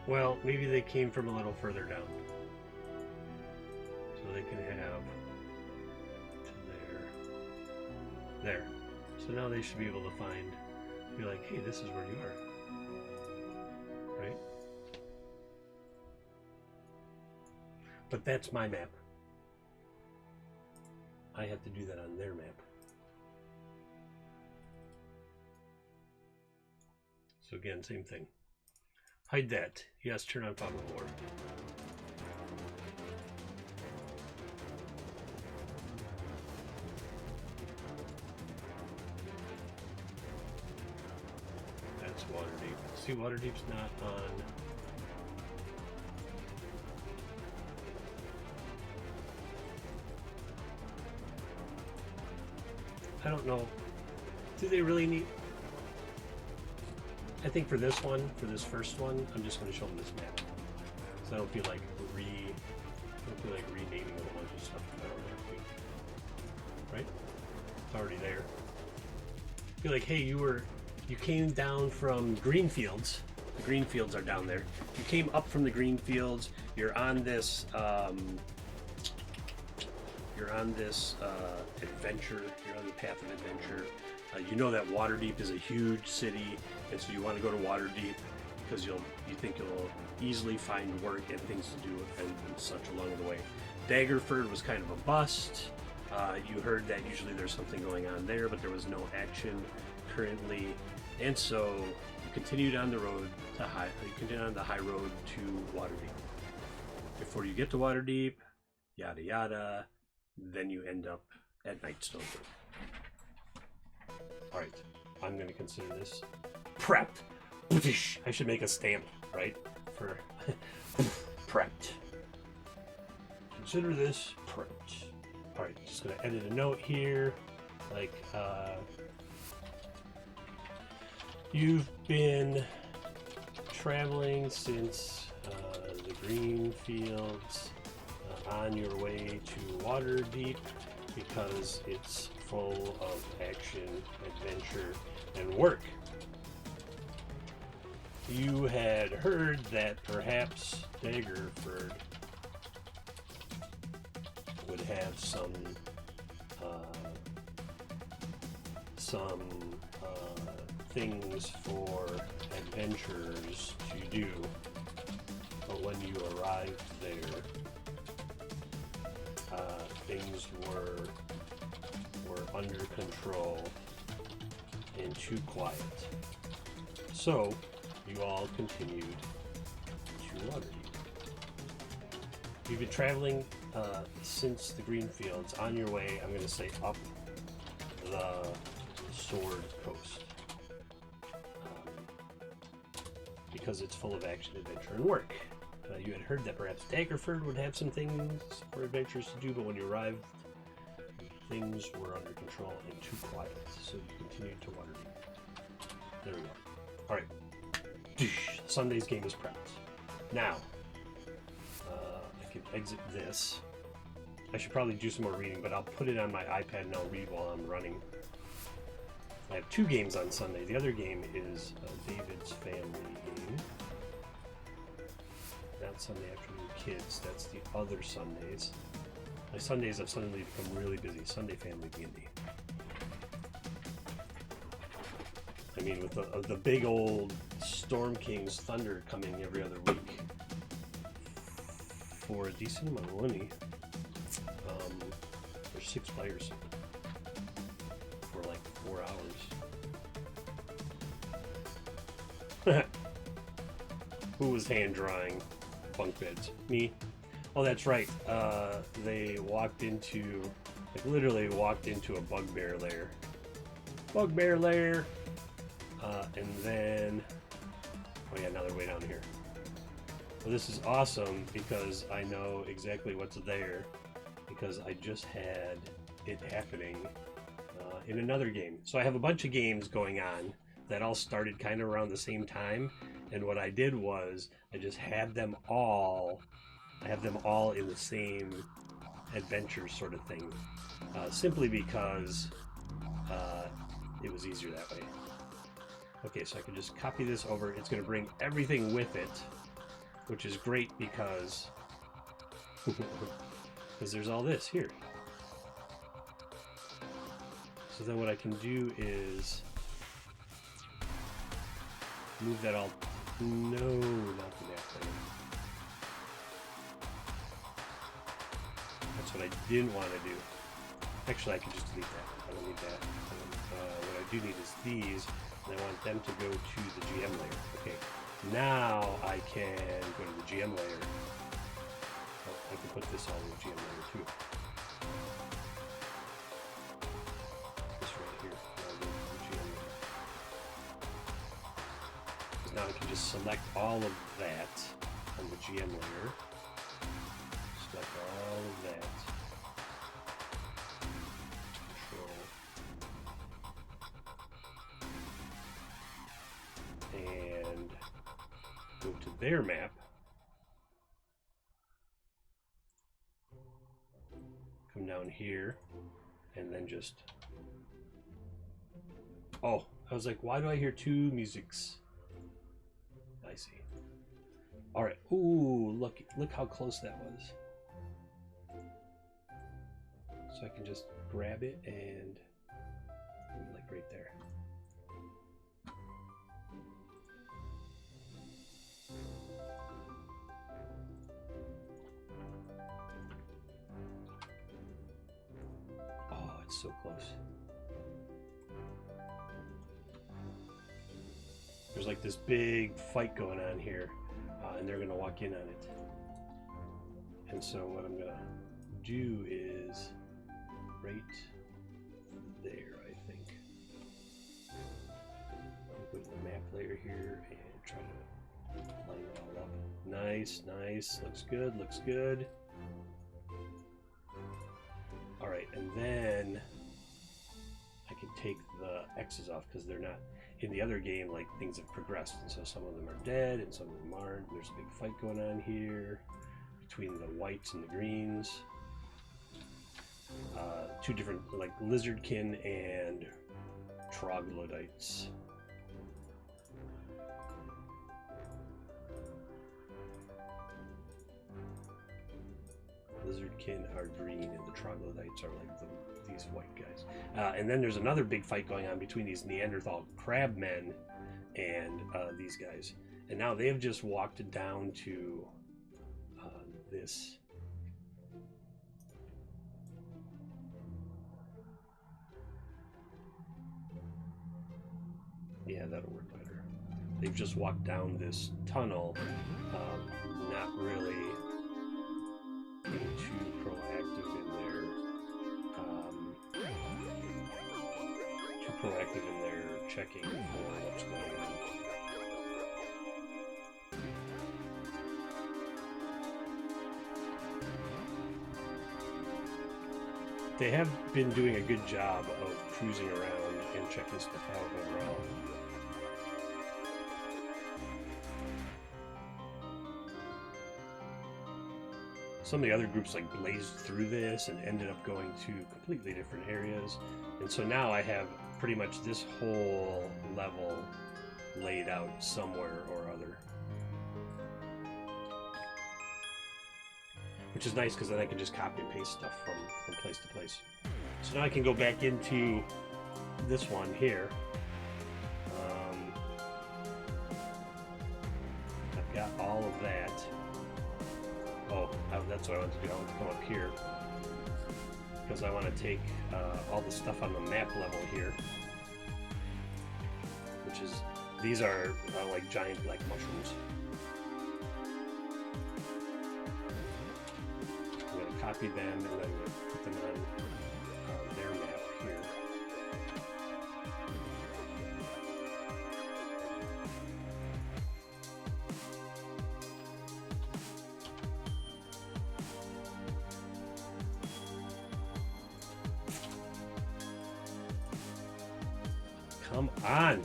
Well, maybe they came from a little further down. So they can have to there. There. So now they should be able to be like, hey, this is where you are. Right? But that's my map. I have to do that on their map. So again, same thing. Hide that. Yes, turn on Fog of War. That's Waterdeep. See, Waterdeep's not on. I don't know. Do they really need? I think for this one, for this first one, I'm just going to show them this map. So I don't feel like renaming a whole bunch of stuff I don't have to. Right? It's already there. I feel like, hey, you came down from Greenfields. The Greenfields are down there. You came up from the Greenfields. You're on this adventure. You're on the path of adventure. You know that Waterdeep is a huge city, and so you want to go to Waterdeep because you think you'll easily find work and things to do and such along the way. Daggerford was kind of a bust. You heard that usually there's something going on there, but there was no action currently, and so you continued on the road to the high road to Waterdeep. Before you get to Waterdeep, yada yada, then you end up at Nightstone. Alright, I'm going to consider this prepped. I should make a stamp, right? For prepped. Consider this prepped. Alright, just going to edit a note here. Like, you've been traveling since the Greenfields on your way to Waterdeep because it's full of action, adventure, and work. You had heard that perhaps Daggerford would have some things for adventurers to do, but when you arrived there, things were under control and too quiet. So you all continued to Waterdeep. You've been traveling since the Greenfields. On your way, I'm going to say up the Sword Coast. Because it's full of action, adventure, and work. You had heard that perhaps Daggerford would have some things for adventurers to do, but when you arrived, things were under control and too quiet, so you continued to Waterdeep. There we go. Alright. Sunday's game is prepped. Now, I can exit this. I should probably do some more reading, but I'll put it on my iPad and I'll read while I'm running. I have 2 games on Sunday. The other game is David's family game. Not Sunday Afternoon Kids. That's the other Sundays. My Sundays have suddenly become really busy. Sunday Family D&D. I mean, with the big old Storm King's Thunder coming every other week for a decent amount of money. There's 6 players for like 4 hours. Who was hand drawing bunk beds? Me? Oh, that's right. They walked into, like, literally walked into a bugbear lair. Bugbear lair! And then, oh yeah, now they're way down here. Well, this is awesome because I know exactly what's there because I just had it happening in another game. So I have a bunch of games going on that all started kind of around the same time. And what I did was I just had them all, in the same adventure sort of thing, simply because it was easier that way. Okay, so I can just copy this over. It's going to bring everything with it, which is great because there's all this here. So then what I can do is move that all. No, not to that thing. That's what I didn't want to do. Actually, I can just delete that. I don't need that. What I do need is these, and I want them to go to the GM layer. Okay, now I can go to the GM layer. Oh, I can put this all in the GM layer too. This right here. I'll go to the GM layer. Because now I can just select all of that on the GM layer. Select all of that. And go to their map. Come down here and then just, oh, I was like, why do I hear two musics? I see. All right. Ooh, look how close that was. So I can just grab it and like right there. So close. There's like this big fight going on here, and they're gonna walk in on it. And so what I'm gonna do is right there, I think. I'll go to the map layer here and try to line it all up. Nice, nice. Looks good, looks good. Alright, and then I can take the X's off because they're not in the other game, like things have progressed, and so some of them are dead and some of them aren't. There's a big fight going on here between the whites and the greens. Two different, like lizardkin and troglodytes. Lizardkin are green and the troglodytes are like these white guys. And then there's another big fight going on between these Neanderthal crabmen and these guys. And now they have just walked down to this. Yeah, that'll work better. They've just walked down this tunnel, not really being too proactive in their checking for what's going on. They have been doing a good job of cruising around and checking stuff out overall. Some of the other groups like blazed through this and ended up going to completely different areas. And so now I have pretty much this whole level laid out somewhere or other. Which is nice because then I can just copy and paste stuff from place to place. So now I can go back into this one here. I've got all of that. Oh, that's what I want to do. I want to come up here because I want to take all the stuff on the map level here, which is These are like giant black mushrooms. I'm going to copy them and then I'm going to put them on their map here. Come on!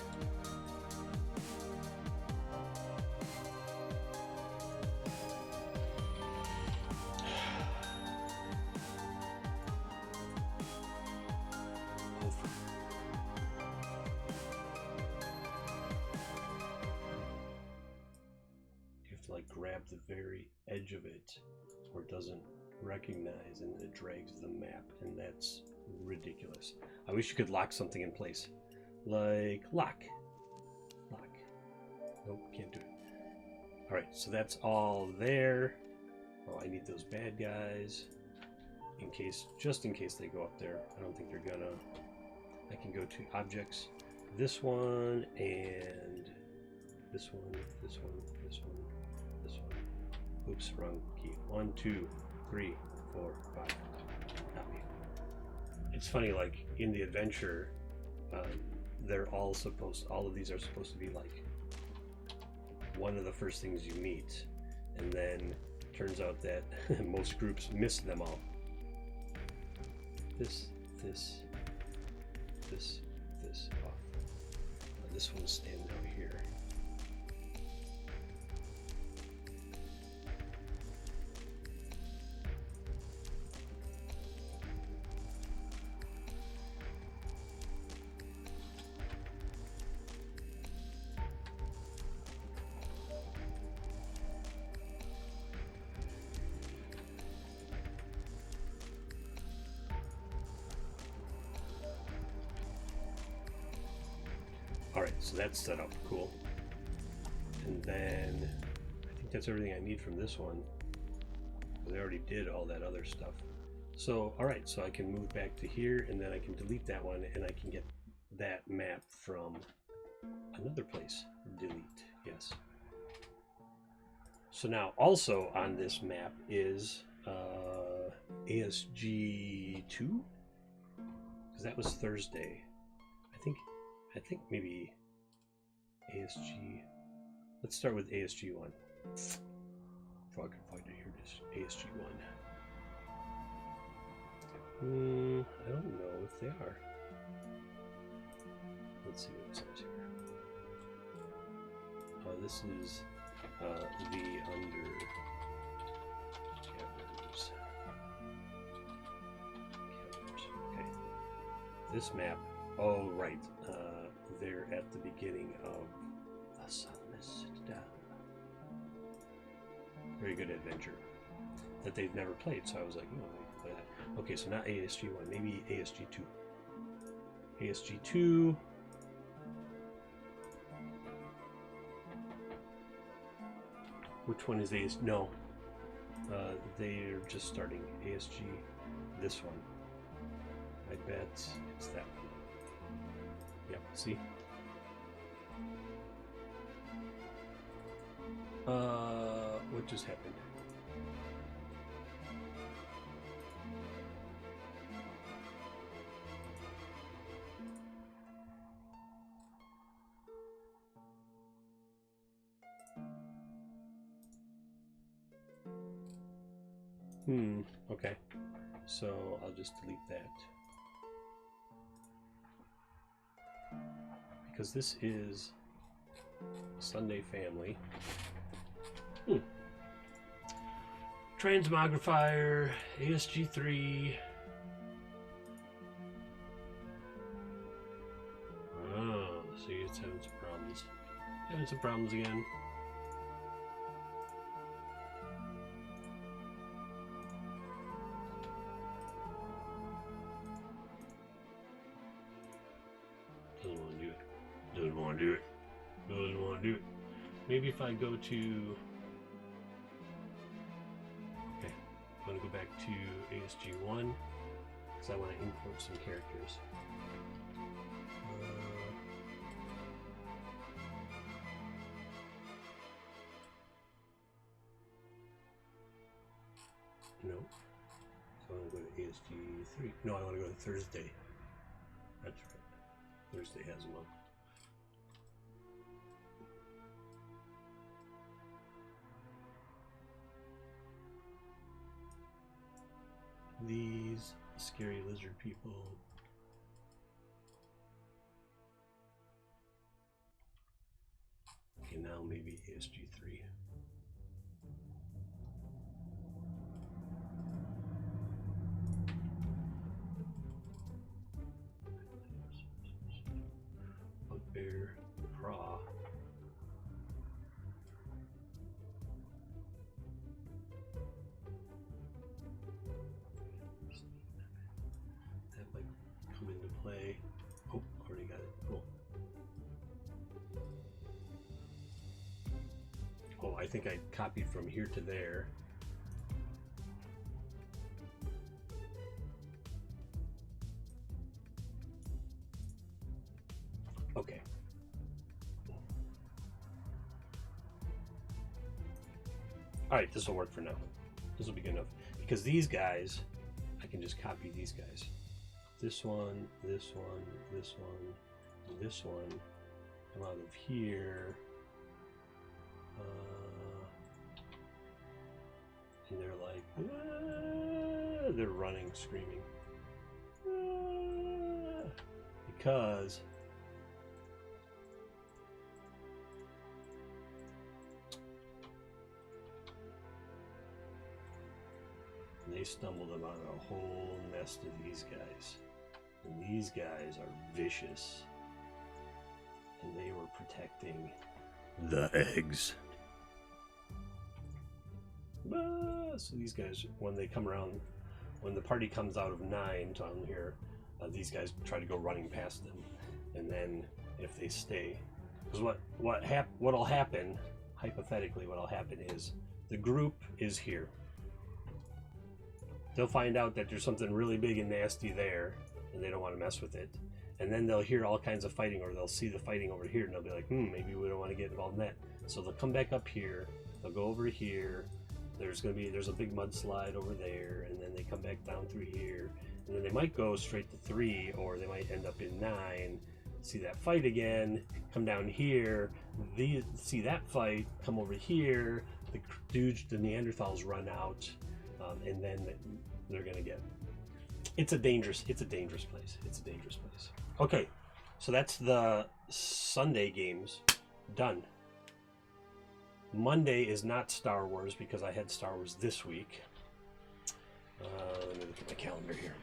Like grab the very edge of it or it doesn't recognize and it drags the map, and that's ridiculous. I wish you could lock something in place. Like lock. Nope, can't do it. Alright, so that's all there. Oh, I need those bad guys in case, just in case they go up there. I don't think they're gonna. I can go to objects, this one and this one, this one, this one, this one. Oops, wrong key. 1, 2, 3, 4, 5. Not me. It's funny, like in the adventure, they're all of these are supposed to be like one of the first things you meet, and then turns out that most groups miss them all. This. Oh. This one's standing out here. Alright, so that's set up, cool. And then I think that's everything I need from this one. I already did all that other stuff. So, alright, so I can move back to here and then I can delete that one and I can get that map from another place. Delete, yes. So now also on this map is ASG2? Because that was Thursday. I think maybe ASG. Let's start with ASG1. If I can find it, here it is. ASG1. I don't know if they are. Let's see what it says here. This is the under caverns. Okay. This map. Oh, right. They're at the beginning of the Sunless Citadel. Very good adventure that they've never played, so I was like, oh, I can play that. Okay, so not ASG1, maybe ASG2. ASG2. Which one is ASG? No. They're just starting ASG. This one. I bet it's that one. Yep, see? What just happened? Okay. So I'll just delete that. Because this is Sunday Family. Transmogrifier, ASG3. Oh, see, it's having some problems. Having some problems again. Doesn't want to do it. Doesn't want to do it. Doesn't want to do it. Maybe if I go to... Okay, I'm going to go back to ASG1 because I want to import some characters. No. So I want to go to ASG3. No, I want to go to Thursday. That's right. Thursday has one. These scary lizard people. Okay, now maybe ASG3. Bugbear, Craw. That might come into play. Oh, already got it. Cool. Oh, I think I copied from here to there. Okay. All right, this will work for now. This will be good enough because these guys, I can just copy these guys. This one, this one, this one, and this one come out of here. And they're like, ah, they're running, screaming. Ah, because they stumbled upon a whole nest of these guys. And these guys are vicious. And they were protecting the eggs. So these guys, when they come around, when the party comes out of 9 down here, these guys try to go running past them. And then if they stay, because what'll happen, hypothetically, what'll happen is the group is here. They'll find out that there's something really big and nasty there, and they don't want to mess with it. And then they'll hear all kinds of fighting, or they'll see the fighting over here, and they'll be like, maybe we don't want to get involved in that. So they'll come back up here, they'll go over here, there's a big mudslide over there, and then they come back down through here, and then they might go straight to 3, or they might end up in 9, see that fight again, come down here, see that fight, come over here, the Neanderthals run out, and then they're gonna get. It's a dangerous place. It's a dangerous place. Okay, so that's the Sunday games done. Monday is not Star Wars because I had Star Wars this week. Let me look at my calendar here.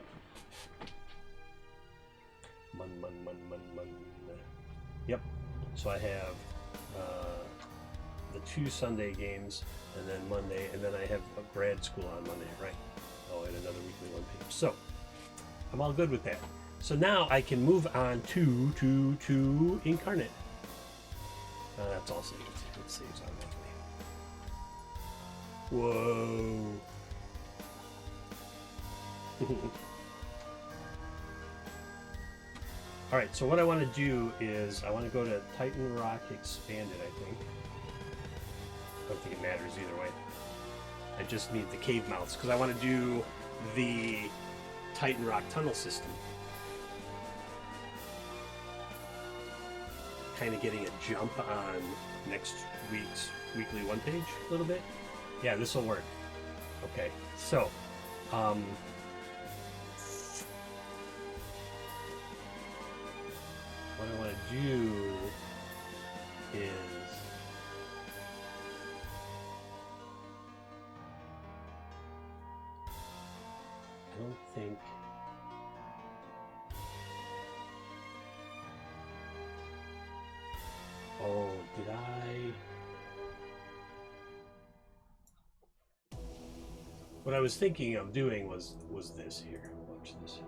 Mon. Yep. So I have the 2 Sunday games, and then Monday, and then I have a grad school on Monday, right? Oh, and another weekly one page. So I'm all good with that. So now I can move on to Incarnate. That's all saved. It saves automatically. Whoa. All right, so what I want to do is I want to go to Titan Rock Expanded, I think. I don't think it matters either way. I just need the cave mouths because I want to do the Titan Rock tunnel system. Kind of getting a jump on next week's weekly one page a little bit. Yeah, this will work. Okay, so what I want to do is I don't think did I? What I was thinking of doing was this here. Watch this.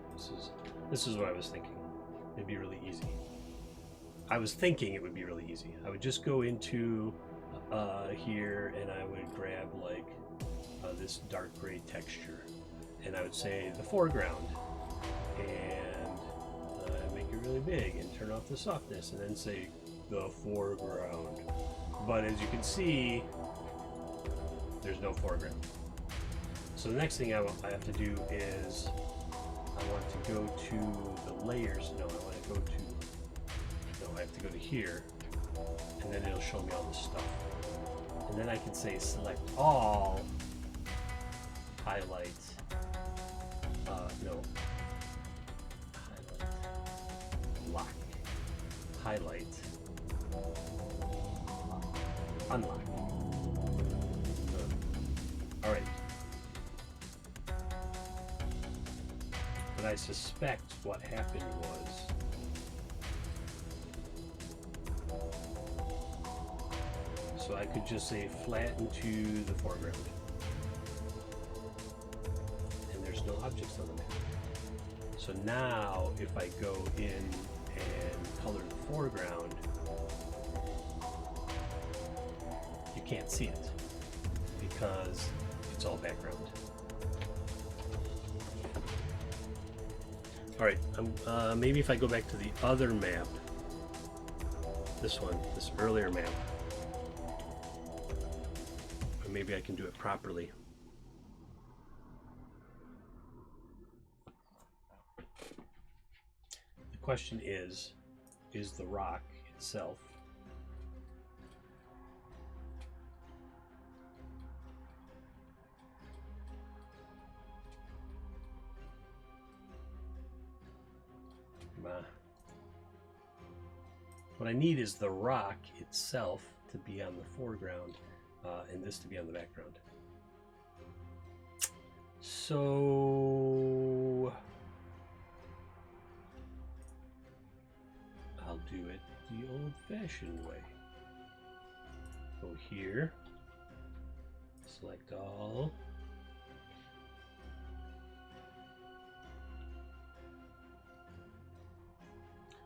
This is what I was thinking. It'd be really easy. I was thinking it would be really easy. I would just go into here and I would grab like this dark gray texture, and I would say the foreground, and make it really big, and turn off the softness, and then say the foreground. But as you can see, there's no foreground. So the next thing I have to do is I want to go to the layers. No, I want to go to, no, I have to go to here, and then it'll show me all the stuff. And then I can say select all, highlight, no, highlight, lock, highlight, unlock. All right. But I suspect what happened was so I could just say flatten to the foreground. And there's no objects on the map. So now if I go in and color the foreground, you can't see it because it's all background. All right, maybe if I go back to the other map, this one, this earlier map, or maybe I can do it properly. The question is the rock itself what I need is the rock itself to be on the foreground and this to be on the background. So I'll do it the old-fashioned way. Go here, select all.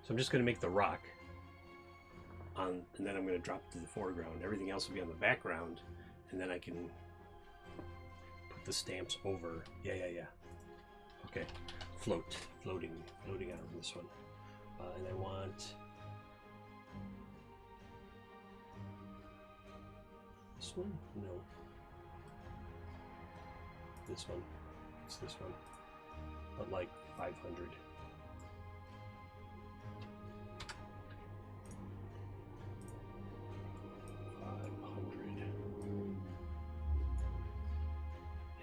So I'm just going to make the rock on, and then I'm going to drop it to the foreground. Everything else will be on the background, and then I can put the stamps over. Yeah. Okay, floating out of this one. And I want this one? No. This one. It's this one. But like 500.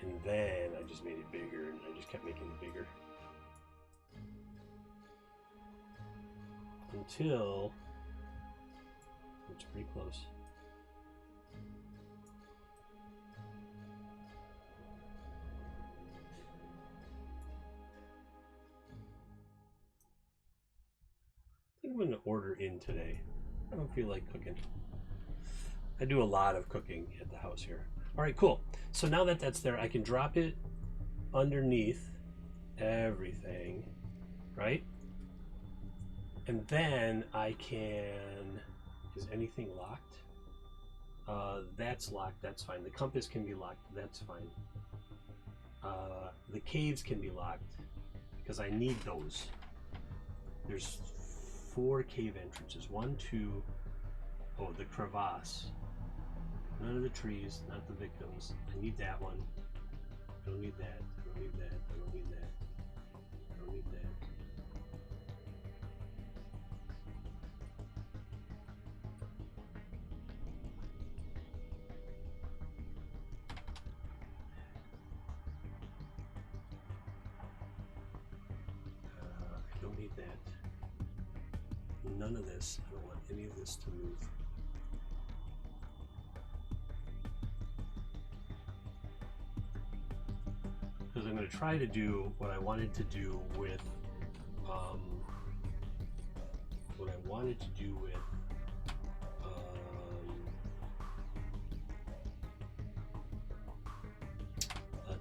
And then I just made it bigger, and I just kept making it bigger. Until it's pretty close. I think I'm going to order in today. I don't feel like cooking. I do a lot of cooking at the house here. All right, cool. So now that that's there, I can drop it underneath everything, right? And then I can, is anything locked? That's locked, that's fine. The compass can be locked, that's fine. The caves can be locked because I need those. There's 4 cave entrances. 1, 2, oh, the crevasse. None of the trees, not the victims. I need that one. I don't need that. I don't need that. I don't need that. I don't need that. I don't need that. None of this. I don't want any of this to move. Because I'm going to try to do what I wanted to do with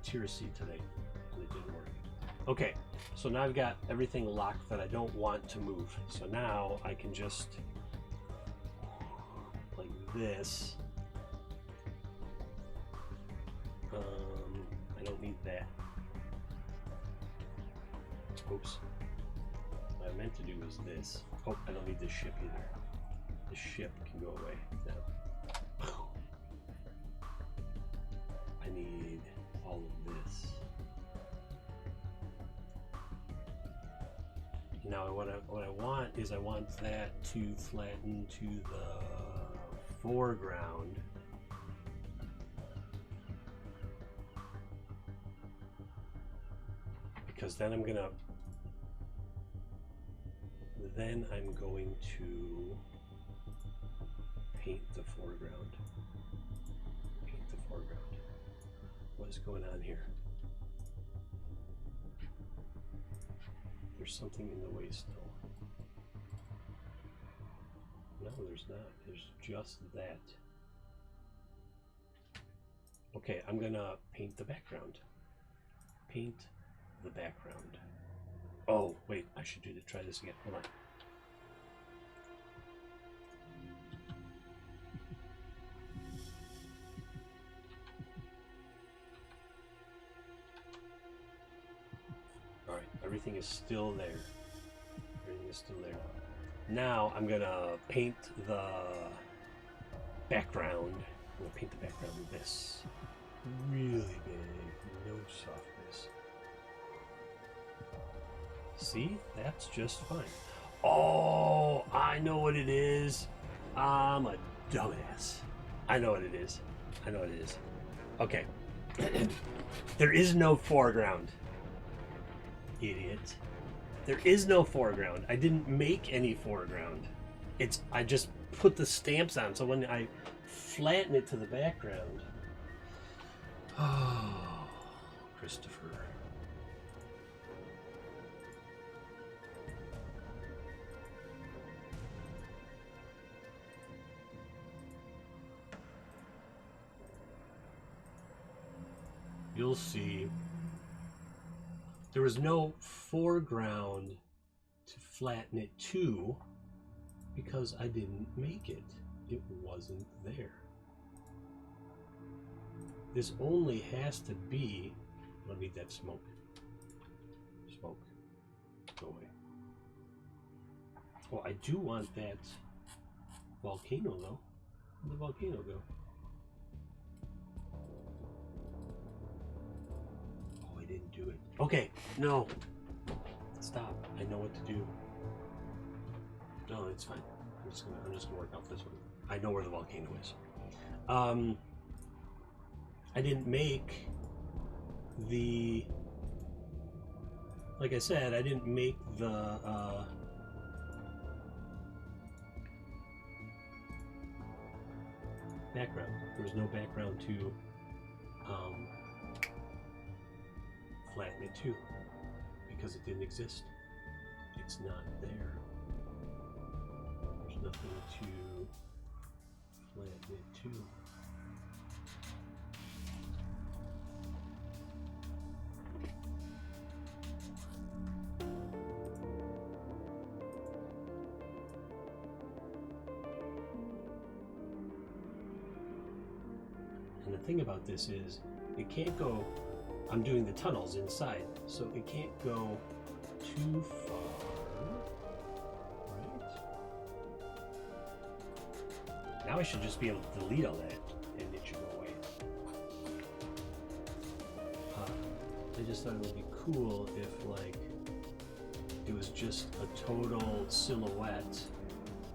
Tiracy today, and it didn't work. Okay, so now I've got everything locked that I don't want to move. So now I can just like this. I don't need that. Oops. What I meant to do was this. Oh, I don't need this ship either. The ship can go away now. I need all of this. Now what I want is I want that to flatten to the foreground. Because then I'm going to paint the foreground. Paint the foreground. What is going on here? There's something in the way still. No, there's not. There's just that. Okay, I'm gonna paint the background. Paint the background. Oh, wait, I should try this again. Hold on. All right, everything is still there. Everything is still there. Now I'm gonna paint the background. I'm gonna paint the background with this. Really big, no softness. See, that's just fine. Oh, I know what it is. I'm a dumbass. I know what it is. I know what it is. Okay. There is no foreground. Idiot. There is no foreground. I didn't make any foreground. I just put the stamps on, so when I flatten it to the background. Oh, Christopher. You'll see. There was no foreground to flatten it to because I didn't make it. It wasn't there. This only has to be, let me that smoke. Smoke. Go away. Oh, I do want that volcano though. Where'd the volcano go? Oh, I didn't do it. Okay, no. Stop. I know what to do. No, it's fine. I'm just gonna work out this one. I know where the volcano is. I didn't make the, like I said, I didn't make the background. There was no background to flatten it to because it didn't exist. It's not there. There's nothing to flatten it to. And the thing about this is, it can't go, I'm doing the tunnels inside, so it can't go too far, right? Now I should just be able to delete all that, and it should go away. I just thought it would be cool if, like, it was just a total silhouette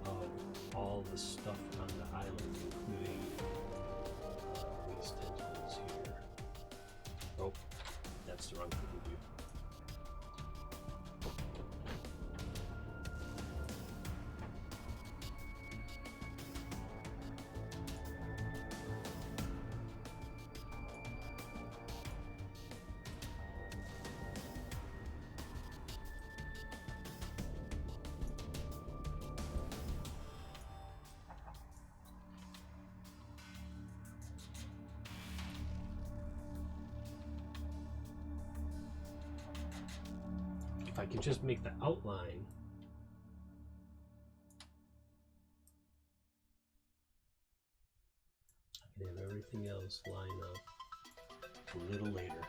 of all the stuff on the island, including these tentacles here. Oh, that's the wrong thing to do. If I can just make the outline, I can have everything else line up a little later.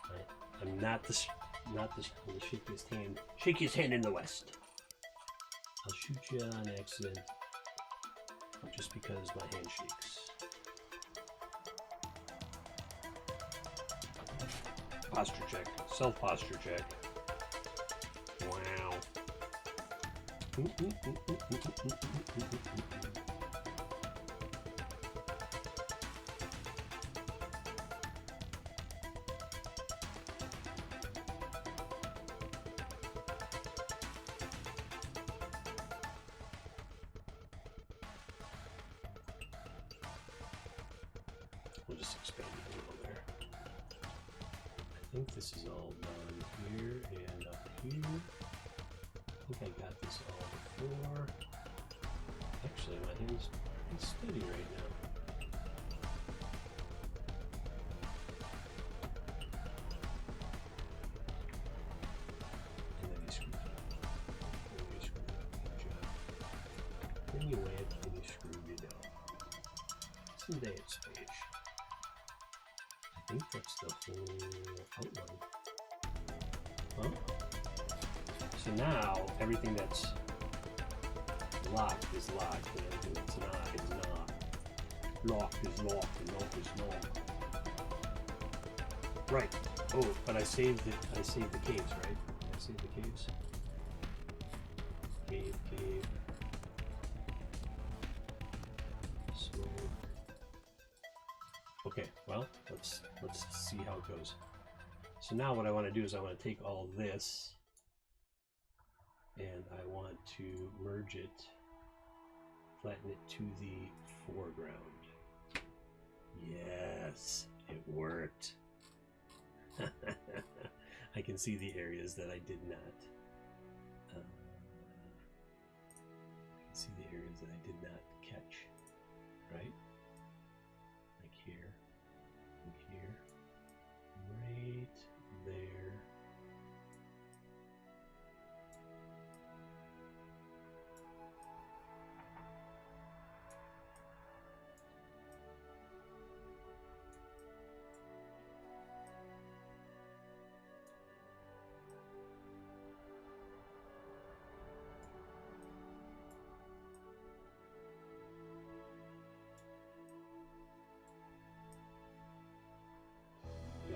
Right? I'm not the shakiest hand in the West. I'll shoot you on accident just because my hand shakes. Posture check, self posture check. Wow. We'll just expand it a little there. I think this is all done here and up here. I think I got this all before. Actually, my hand's pretty steady right now. And then you screw it up. Then you screw it up. Good job. Then you went and you screwed it up. Someday it's page. I think that's the whole outline. Huh? So now everything that's locked is locked, and everything that's not is not. Locked is locked, and locked is locked. Right. Oh, but I saved it. I saved the caves, right? I saved the caves. Cave. So. Okay. Well, let's see how it goes. So now what I want to do is I want to take all this and I want to merge it, flatten it to the foreground. Yes, it worked. I can see the areas that I did not. I can see the areas that I did not catch, right? Like here, right there.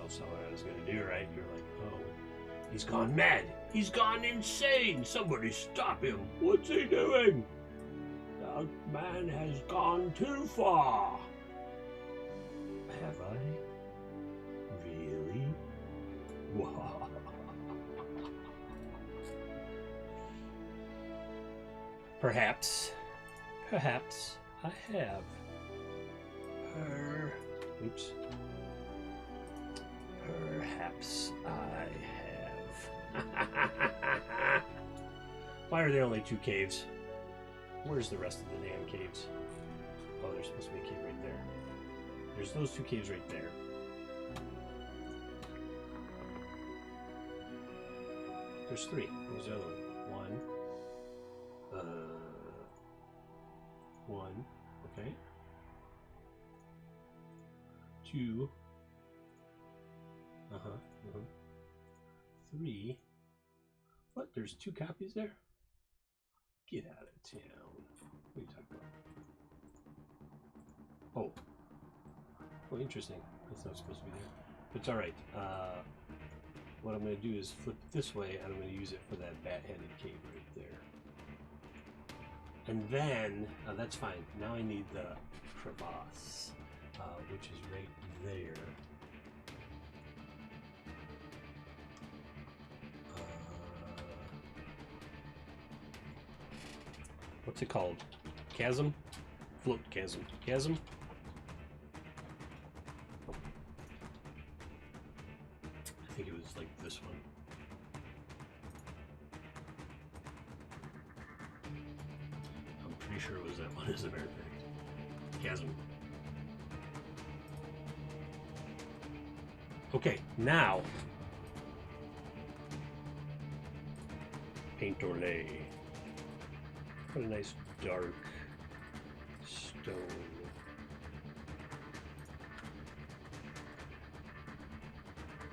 Saw what I was going to do, right? You're like, oh, he's gone mad. He's gone insane. Somebody stop him. What's he doing? That man has gone too far. Have I? Really? Wow. Perhaps I have. Oops. Perhaps I have. Why are there only 2 caves? Where's the rest of the damn caves? Oh, there's supposed to be a cave right there. There's those 2 caves right there. There's 3. Where's the other one? One. Okay. 2. 3. What? There's 2 copies there? Get out of town. What are you talking about? Oh. Oh, interesting. That's not supposed to be there. But it's alright. What I'm going to do is flip it this way, and I'm going to use it for that bat-headed cave right there. And then, that's fine. Now I need the crevasse, which is right there. What's it called? Chasm? Float chasm. Chasm? I think it was like this one. I'm pretty sure it was that one, as a matter of fact. Chasm. Okay, now. Paint or lay. What a nice dark stone.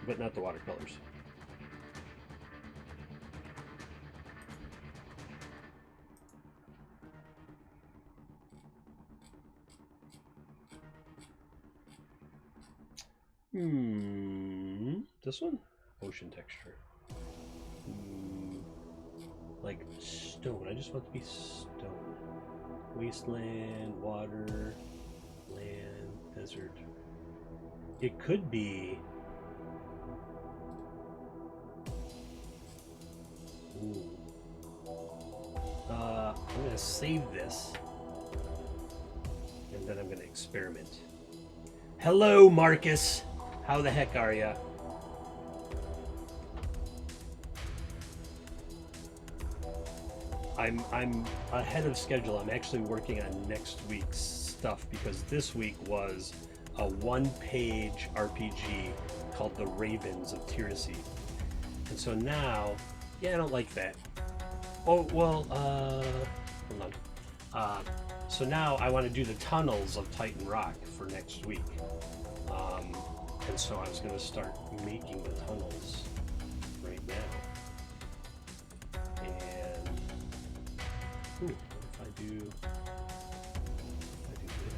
But not the watercolors. This one? Ocean texture. like stone. I just want it to be stone. Wasteland, water, land, desert. It could be... Ooh. I'm going to save this. And then I'm going to experiment. Hello, Marcus. How the heck are ya? I'm ahead of schedule. I'm actually working on next week's stuff because this week was a one-page RPG called The Ravens of Tirasi. And so now, yeah, I don't like that. Oh, well, hold on. So now I want to do the tunnels of Titan Rock for next week. And so I was going to start making the tunnels right now. And ooh, if I do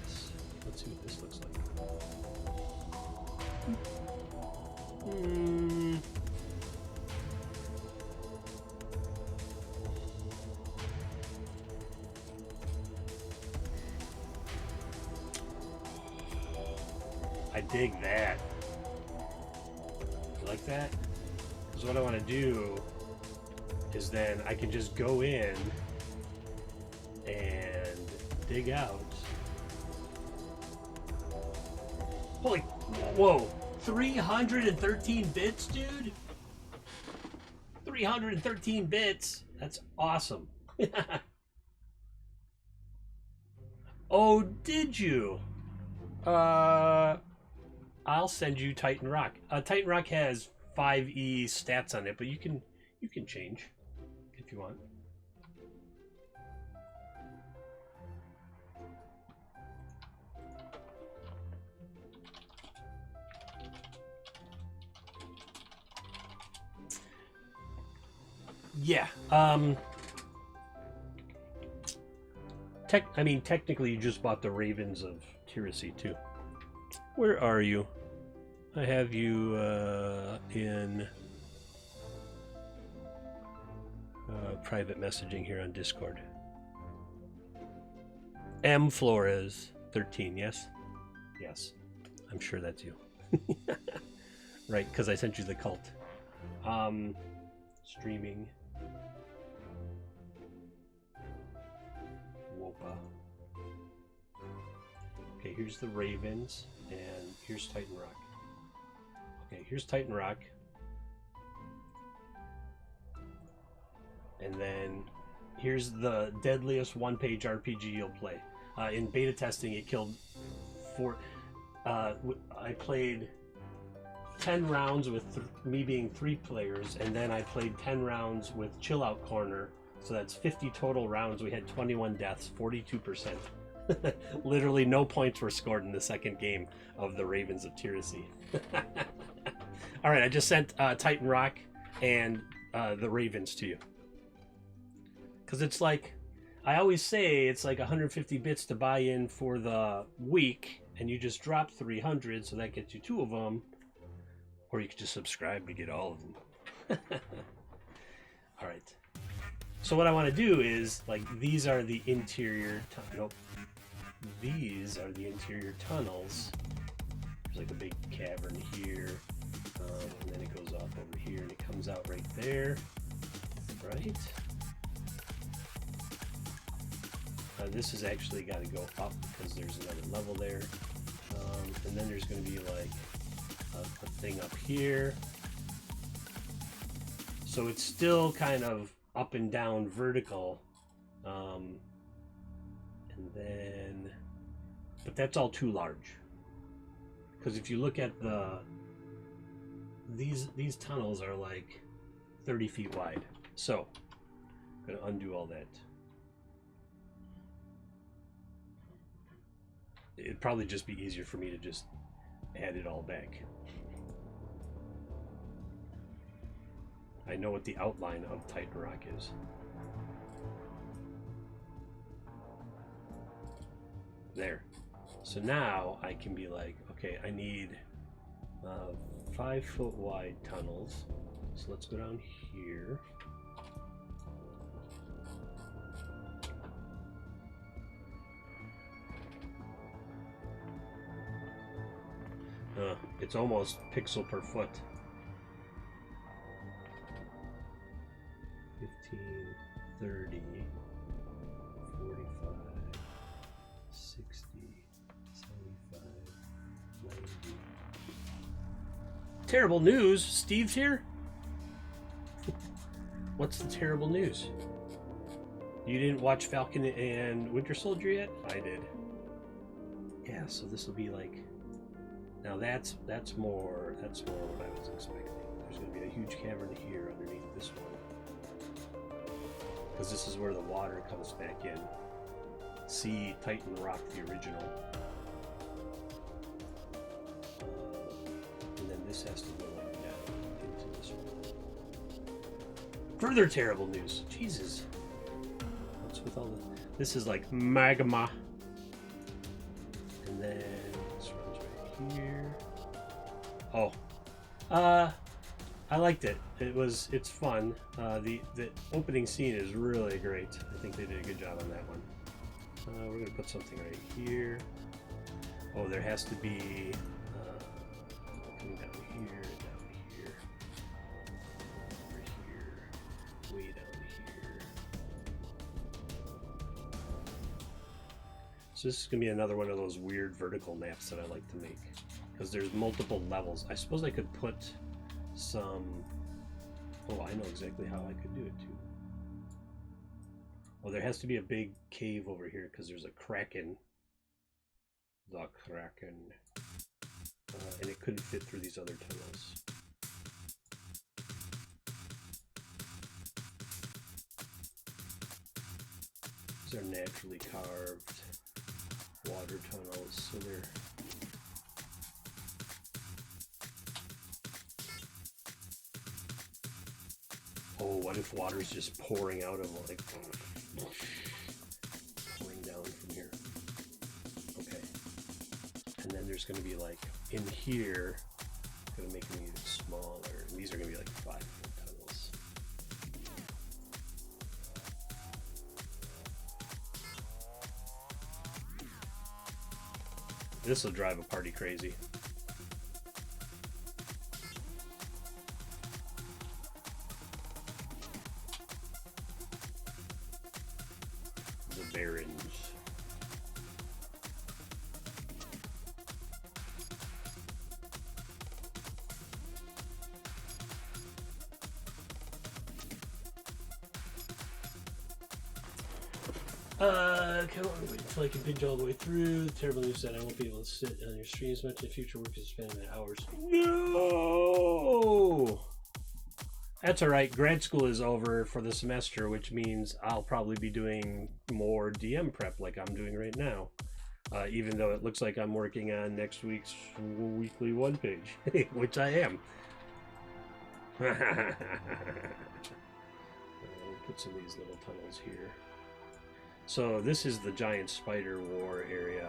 this, let's see what this looks like. I dig that. You like that? Because what I want to do is then I can just go in and dig out. Holy, whoa, 313 bits, dude? 313 bits. That's awesome. Oh, did you? I'll send you Titan Rock. Titan Rock has 5e stats on it, but you can change if you want. Yeah. Technically, you just bought the Ravens of Tirasi too. Where are you? I have you in private messaging here on Discord. M Flores 13. Yes. Yes. I'm sure that's you. Right, because I sent you the cult. Streaming. Wopa. Okay, here's the Ravens, and here's Titan Rock. Okay, here's Titan Rock. And then here's the deadliest one-page RPG you'll play. In beta testing, it killed 4... I played 10 rounds with me being 3 players, and then I played 10 rounds with Chill Out Corner. So that's 50 total rounds. We had 21 deaths, 42%. Literally no points were scored in the second game of the Ravens of Tirasi. All right, I just sent Titan Rock and the Ravens to you. Because it's like, I always say it's like 150 bits to buy in for the week, and you just drop 300, so that gets you 2 of them. Or you could just subscribe to get all of them. All right. So what I want to do is, like, these are the interior... Nope. These are the interior tunnels. There's like a big cavern here. And then it goes off over here, and it comes out right there. Right? This has actually got to go up because there's another level there. And then there's going to be, like, a thing up here. So it's still kind of up and down vertical, and then, but that's all too large, because if you look at these tunnels are like 30 feet wide. So I'm gonna undo all that. It'd probably just be easier for me to just add it all back. I know what the outline of Titan Rock is. There. So now I can be like, okay, I need 5 foot wide tunnels. So let's go down here. It's almost pixel per foot. 15, 30, 45, 60, 75, 90. Terrible news. Steve's here? What's the terrible news? You didn't watch Falcon and Winter Soldier yet? I did. Yeah, so this will be like... Now that's more what I was expecting. There's going to be a huge cavern here underneath this one. Because this is where the water comes back in. See Titan Rock, the original. And then this has to go like down into this one. Further terrible news. Jesus. What's with all the... This is like magma. And then this one's right here. Oh. I liked it. It's fun. The opening scene is really great. I think they did a good job on that one. We're gonna put something right here. Oh, there has to be coming down here, over here, way down here. So this is gonna be another one of those weird vertical maps that I like to make because there's multiple levels. I suppose I could put some... Oh, I know exactly how I could do it too. Well, there has to be a big cave over here because there's a kraken. The kraken. And it couldn't fit through these other tunnels. These are naturally carved water tunnels, so they're... Oh, what if water's just pouring out of like pouring down from here? Okay. And then there's going to be like in here, going to make them even smaller. And these are going to be like 5-foot tunnels. This will drive a party crazy. Barrens. Come on, wait until I can binge all the way through. The terrible news that I won't be able to sit on your streams much in the future. Work is spending my hours. No! That's alright. Grad school is over for the semester, which means I'll probably be doing more DM prep like I'm doing right now. Even though it looks like I'm working on next week's weekly one page, which I am. We'll put some of these little tunnels here. So this is the giant spider war area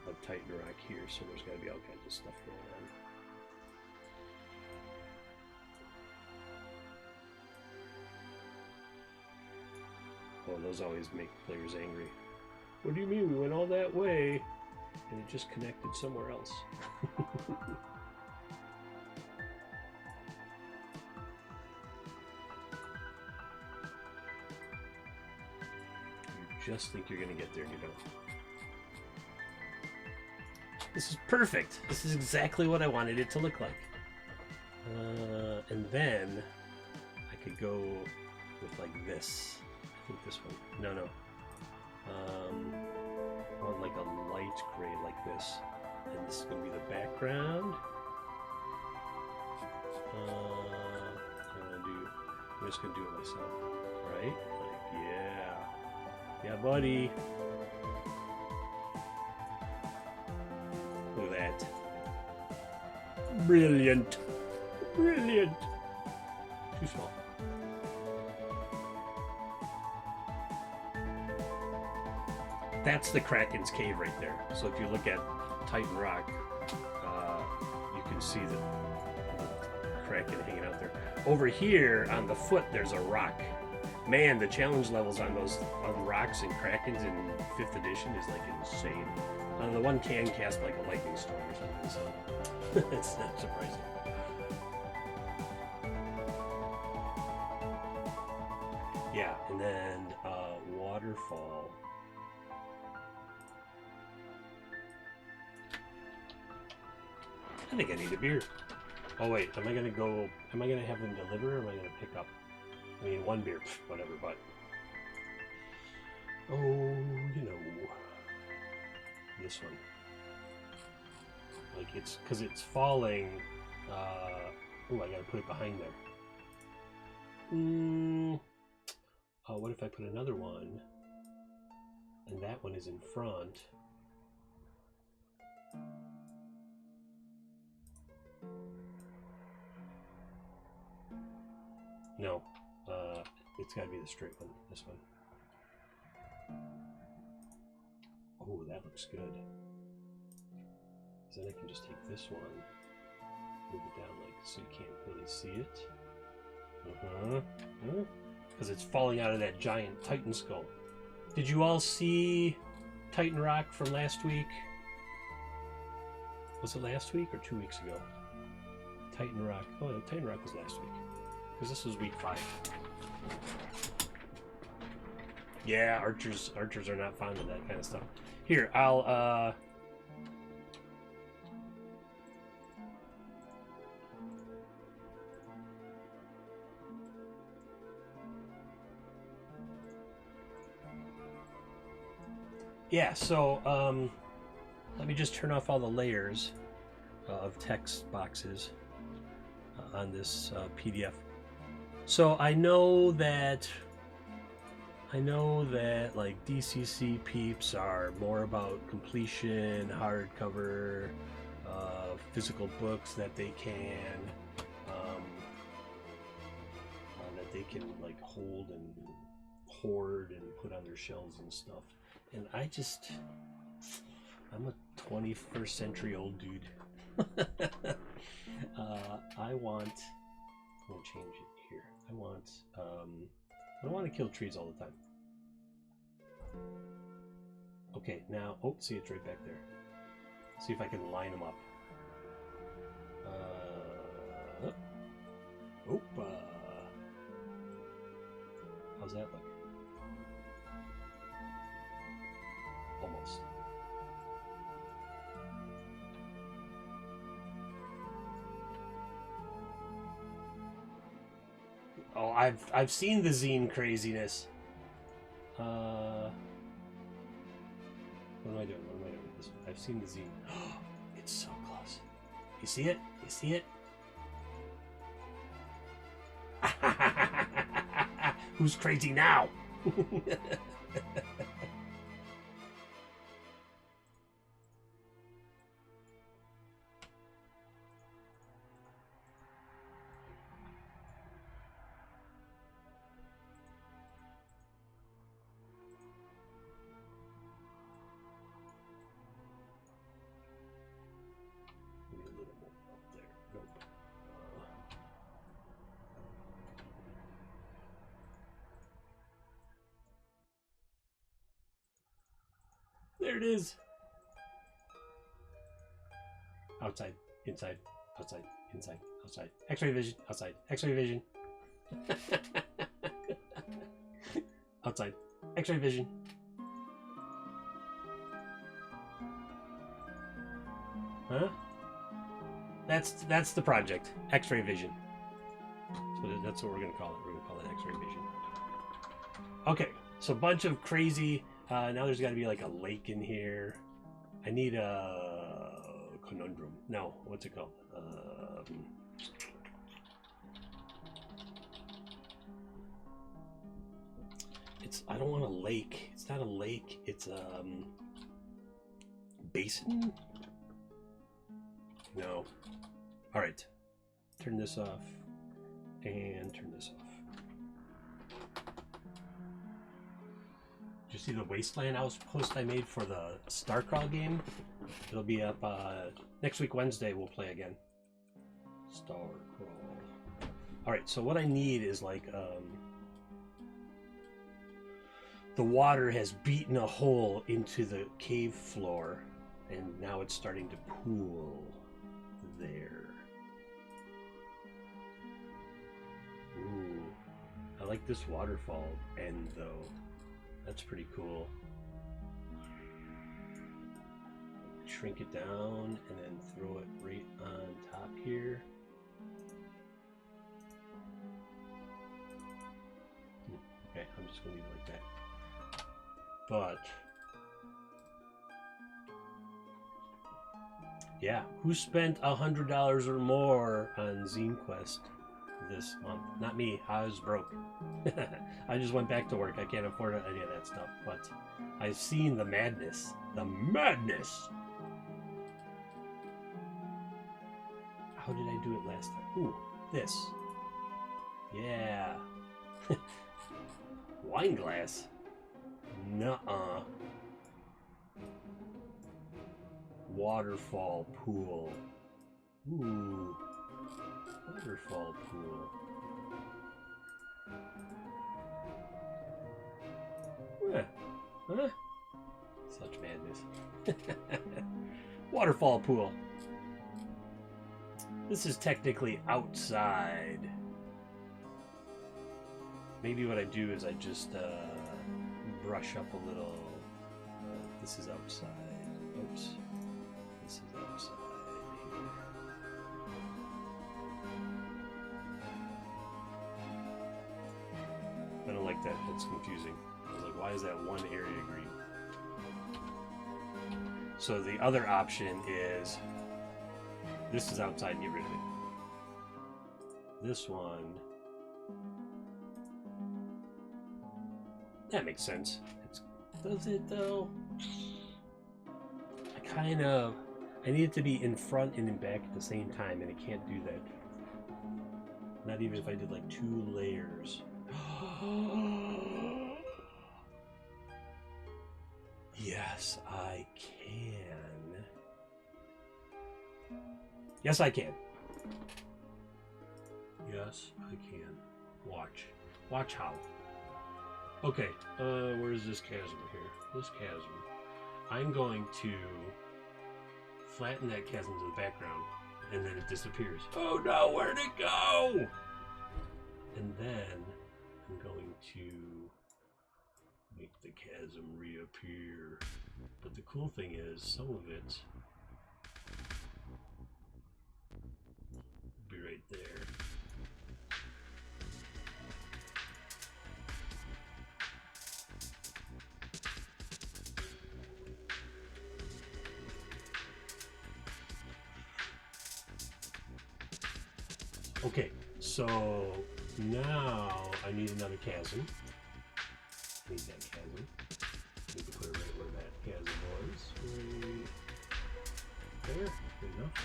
of Titan Rock here, so there's got to be all kinds of stuff going on. Oh, those always make players angry. What do you mean? We went all that way and it just connected somewhere else. You just think you're going to get there and you don't. This is perfect. This is exactly what I wanted it to look like. And then I could go with like this. I think this one. No. I want like a light gray like this. And this is going to be the background. I'm just going to do it myself. Right? Like, yeah. Yeah, buddy. Look at that. Brilliant. Brilliant. Too small. That's the Kraken's cave right there. So if you look at Titan Rock, you can see the Kraken hanging out there. Over here on the foot, there's a rock. Man, the challenge levels on those rocks and Krakens in 5th edition is like insane. The one can cast like a lightning storm or something. So It's not surprising. Yeah, and then waterfall. I think I need a beer. Oh wait, am I gonna have them deliver or am I gonna pick up? I mean, one beer, whatever, but... Oh, you know... This one. Like, it's... Because it's falling... Oh, I gotta put it behind there. Oh, what if I put another one? And that one is in front. No. It's gotta be the straight one. This one. Oh, that looks good. So then I can just take this one, move it down like so you can't really see it. Because it's falling out of that giant Titan skull. Did you all see Titan Rock from last week? Was it last week or 2 weeks ago? Titan Rock. Oh, no, Titan Rock was last week. Because this was week 5. Yeah, archers are not fond of that kind of stuff. Here, I'll yeah, so let me just turn off all the layers of text boxes on this PDF. So I know that like DCC peeps are more about completion, hardcover, physical books that they can like hold and hoard and put on their shelves and stuff. And I'm a 21st century old dude. I'm gonna change it here. I don't want to kill trees all the time. Okay, now, oh, see, it's right back there. See if I can line them up. How's that look? Almost. Oh, I've seen the zine craziness. What am I doing? What am I doing with this one? I've seen the zine. Oh, it's so close. You see it? You see it? Who's crazy now? There it is. Outside, inside, outside, inside, outside. X-ray vision, outside. X-ray vision. Outside. X-ray vision. Huh? That's the project. X-ray vision. That's what we're gonna call it. We're gonna call it X-ray vision. Okay, so a bunch of crazy. Now there's got to be like a lake in here. I need a conundrum. No, what's it called? I don't want a lake. It's not a lake. It's a basin. No. All right. Turn this off and turn this off. Did you see the Wasteland post I made for the Starcrawl game? It'll be up next week Wednesday. We'll play again. Starcrawl. All right. So what I need is like the water has beaten a hole into the cave floor, and now it's starting to pool there. like this waterfall end though. That's pretty cool. Shrink it down and then throw it right on top here. Okay, I'm just gonna leave it like that. But yeah, who spent $100 or more on Zine Quest this month? Not me. I was broke. I just went back to work. I can't afford any of that stuff. But I've seen the madness. The madness. How did I do it last time? Ooh, this. Yeah. Wine glass. Nuh-uh. Waterfall pool. Ooh. Waterfall pool. Huh? Such madness. Waterfall pool. This is technically outside. Maybe what I do is I just brush up a little. This is outside. Oops. This is outside here. I don't like that. That's confusing. I was like, why is that one area green? So the other option is this is outside and get rid of it. This one. That makes sense. Does it though? I need it to be in front and in back at the same time, and it can't do that. Not even if I did like 2 layers. Yes, I can. Yes, I can. Yes, I can. Watch. Watch how. Okay, where's this chasm here? This chasm. I'm going to flatten that chasm to the background, and then it disappears. Oh no, where'd it go? And then I'm going to make the chasm reappear. But the cool thing is, some of it will be right there. Okay, so now I need another chasm. Need that chasm. Need to put it right where that chasm was. Right there. Good enough.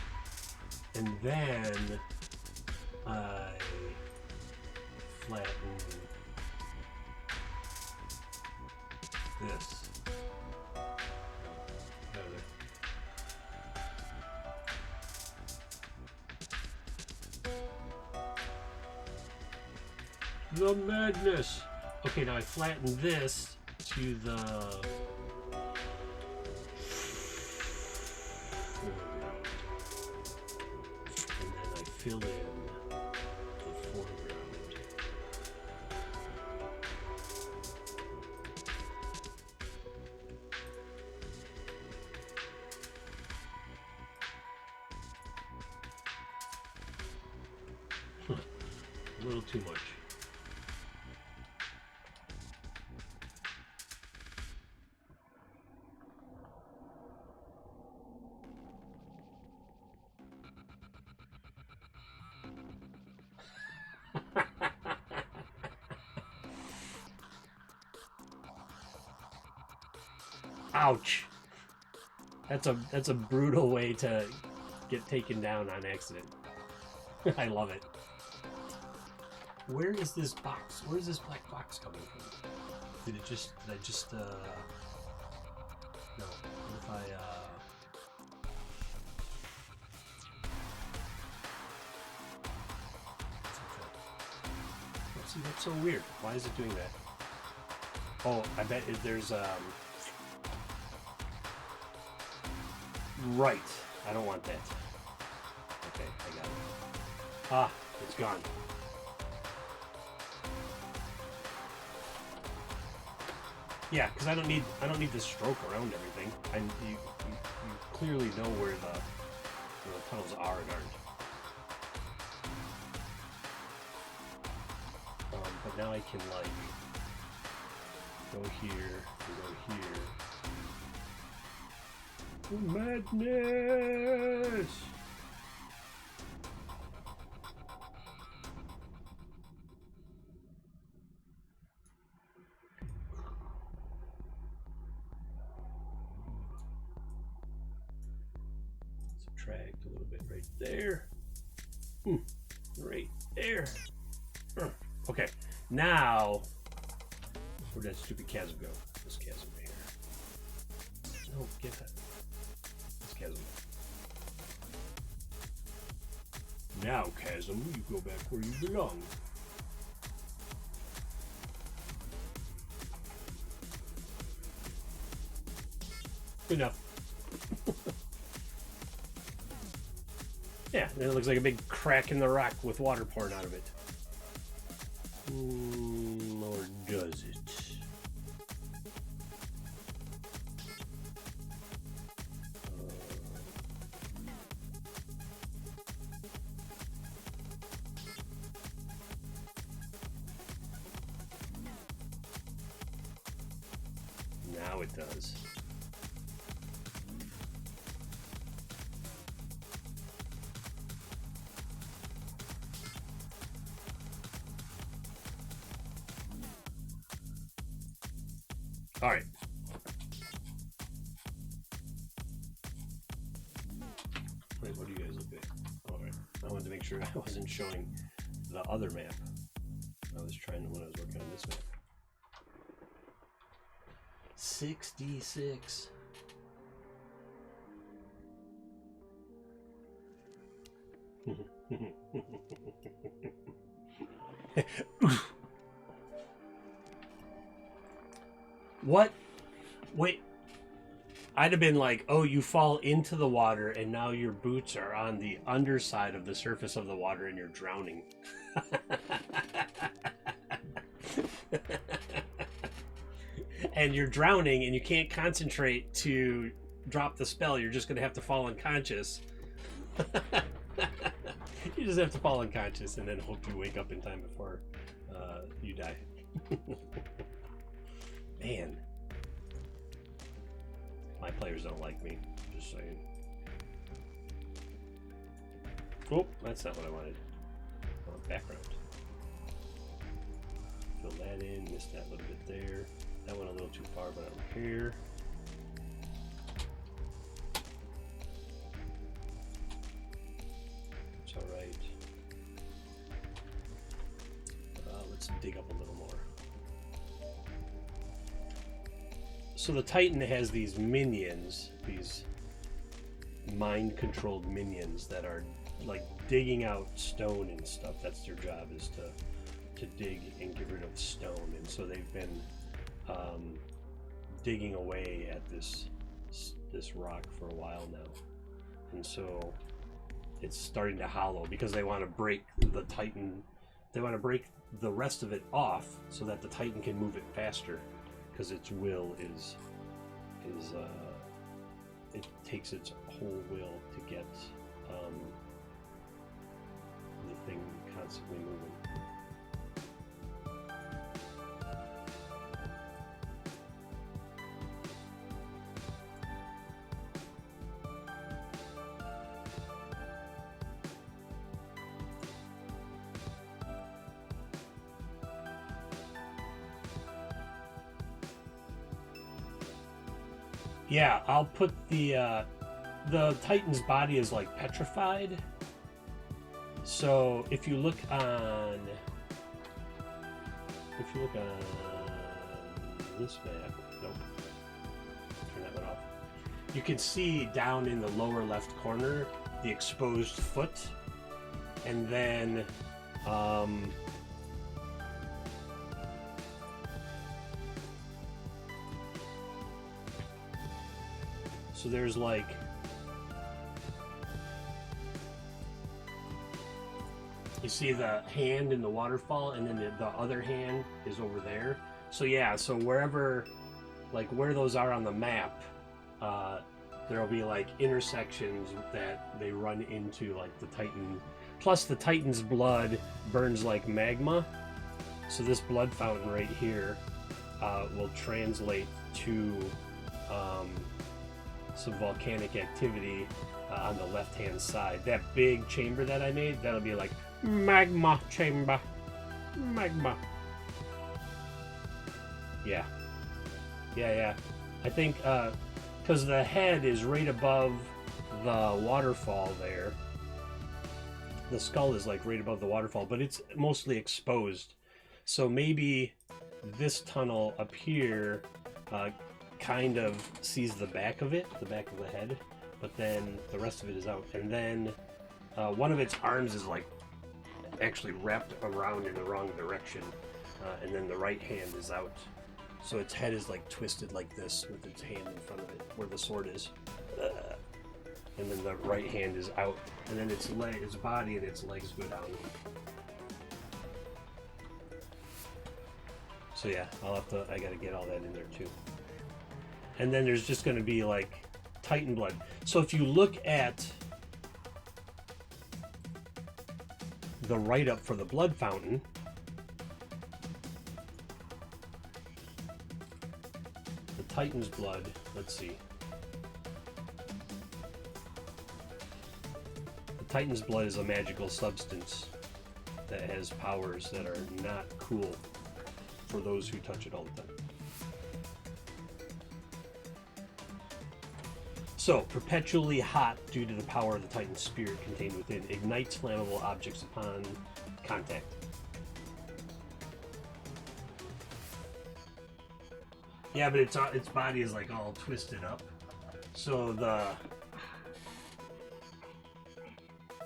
And then I flatten this. The madness. Okay, now I flatten this to the foreground, and then I fill in the foreground. A little too much. Ouch. That's a brutal way to get taken down on accident. I love it. Where is this box? Where is this black box coming from? Did I just no. What if I see, that's so weird. Why is it doing that? Oh, I bet there's right. I don't want that. Okay, I got it. Ah, it's gone. Yeah, because I don't need to stroke around everything. You clearly know where the tunnels are and aren't. But now I can like go here and go here. Madness! Subtract a little bit right there. Right there. Okay, now where'd that stupid chasm go? This chasm right here. No, get that. This chasm. Now, chasm, you go back where you belong. Enough. Yeah, and it looks like a big crack in the rock with water pouring out of it. Or does it? Now it does. All right. Wait, what do you guys look at? All right. I wanted to make sure I wasn't showing the other map. I was trying to when I was working on this map. 66. What? Wait. I'd have been like, oh, you fall into the water and now your boots are on the underside of the surface of the water and you're drowning. And you're drowning and you can't concentrate to drop the spell. You're just going to have to fall unconscious. You just have to fall unconscious and then hope you wake up in time before you die. Man. My players don't like me. Just saying. Oh, that's not what I wanted. I want background. Fill that in. Missed that little bit there. That went a little too far, but I don't care. It's all right. Let's dig up a little more. So the Titan has these minions, these mind-controlled minions that are like digging out stone and stuff. That's their job, is to dig and get rid of stone. And so they've been digging away at this rock for a while now. And so it's starting to hollow because they want to break the Titan. They want to break the rest of it off so that the Titan can move it faster. Because its will is it takes its whole will to get the thing constantly moving. Yeah, I'll put the Titan's body is like petrified. So if you look on this map, nope, turn that one off. You can see down in the lower left corner the exposed foot, and then so there's like you see the hand in the waterfall, and then the other hand is over there. So yeah, so wherever like where those are on the map, there'll be like intersections that they run into, like the Titan. Plus, the Titan's blood burns like magma, so this blood fountain right here will translate to some volcanic activity on the left-hand side. That big chamber that I made, that'll be like magma chamber, magma. Yeah. I think because the head is right above the waterfall there. The skull is like right above the waterfall, but it's mostly exposed. So maybe this tunnel up here kind of sees the back of it, the back of the head, but then the rest of it is out. And then one of its arms is like actually wrapped around in the wrong direction, and then the right hand is out. So its head is like twisted like this with its hand in front of it, where the sword is. And then the right hand is out, and then its body and its legs go down. So yeah, I gotta get all that in there too. And then there's just gonna be like Titan blood. So if you look at the write-up for the blood fountain, the Titan's blood, let's see. The Titan's blood is a magical substance that has powers that are not cool for those who touch it all the time. So, perpetually hot due to the power of the Titan's spirit contained within, ignites flammable objects upon contact. Yeah, but its body is like all twisted up. So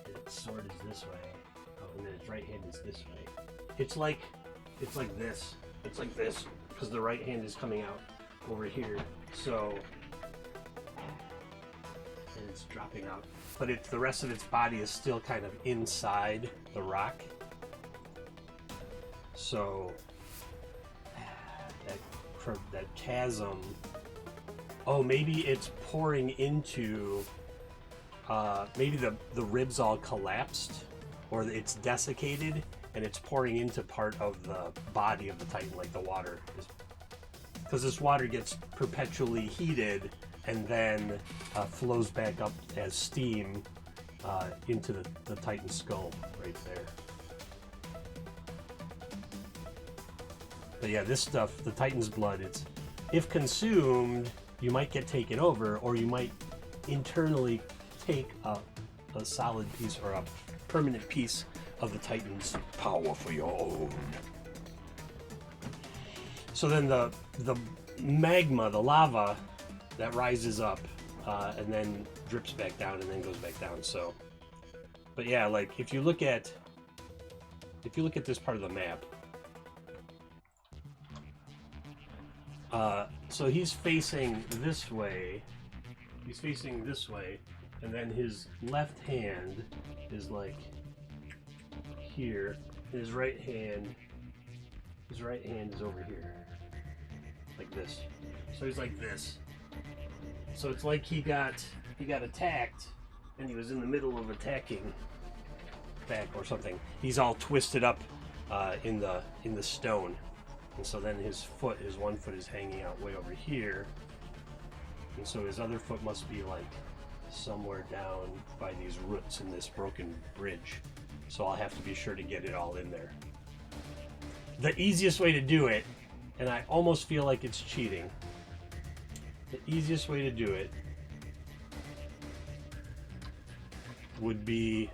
its sword is this way. Oh, and then its right hand is this way. It's like this. It's like this because the right hand is coming out over here. So. And it's dropping out, but the rest of its body is still kind of inside the rock. So that chasm. Oh, maybe it's pouring into. Maybe the ribs all collapsed, or it's desiccated, and it's pouring into part of the body of the Titan, like the water is. Because this water gets perpetually heated and then flows back up as steam into the Titan skull right there. But yeah, this stuff, the Titan's blood, if consumed, you might get taken over, or you might internally take a solid piece or a permanent piece of the Titan's power for your own. So then the magma, the lava, that rises up and then drips back down and then goes back down. So, but yeah, like if you look at this part of the map, so he's facing this way. He's facing this way, and then his left hand is like here. His right hand is over here, like this. So he's like this. So it's like he got attacked, and he was in the middle of attacking back or something. He's all twisted up in the stone, and so then his one foot is hanging out way over here, and so his other foot must be like somewhere down by these roots in this broken bridge. So I'll have to be sure to get it all in there. The easiest way to do it, and I almost feel like it's cheating. The easiest way to do it would be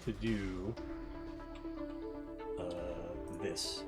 to do this.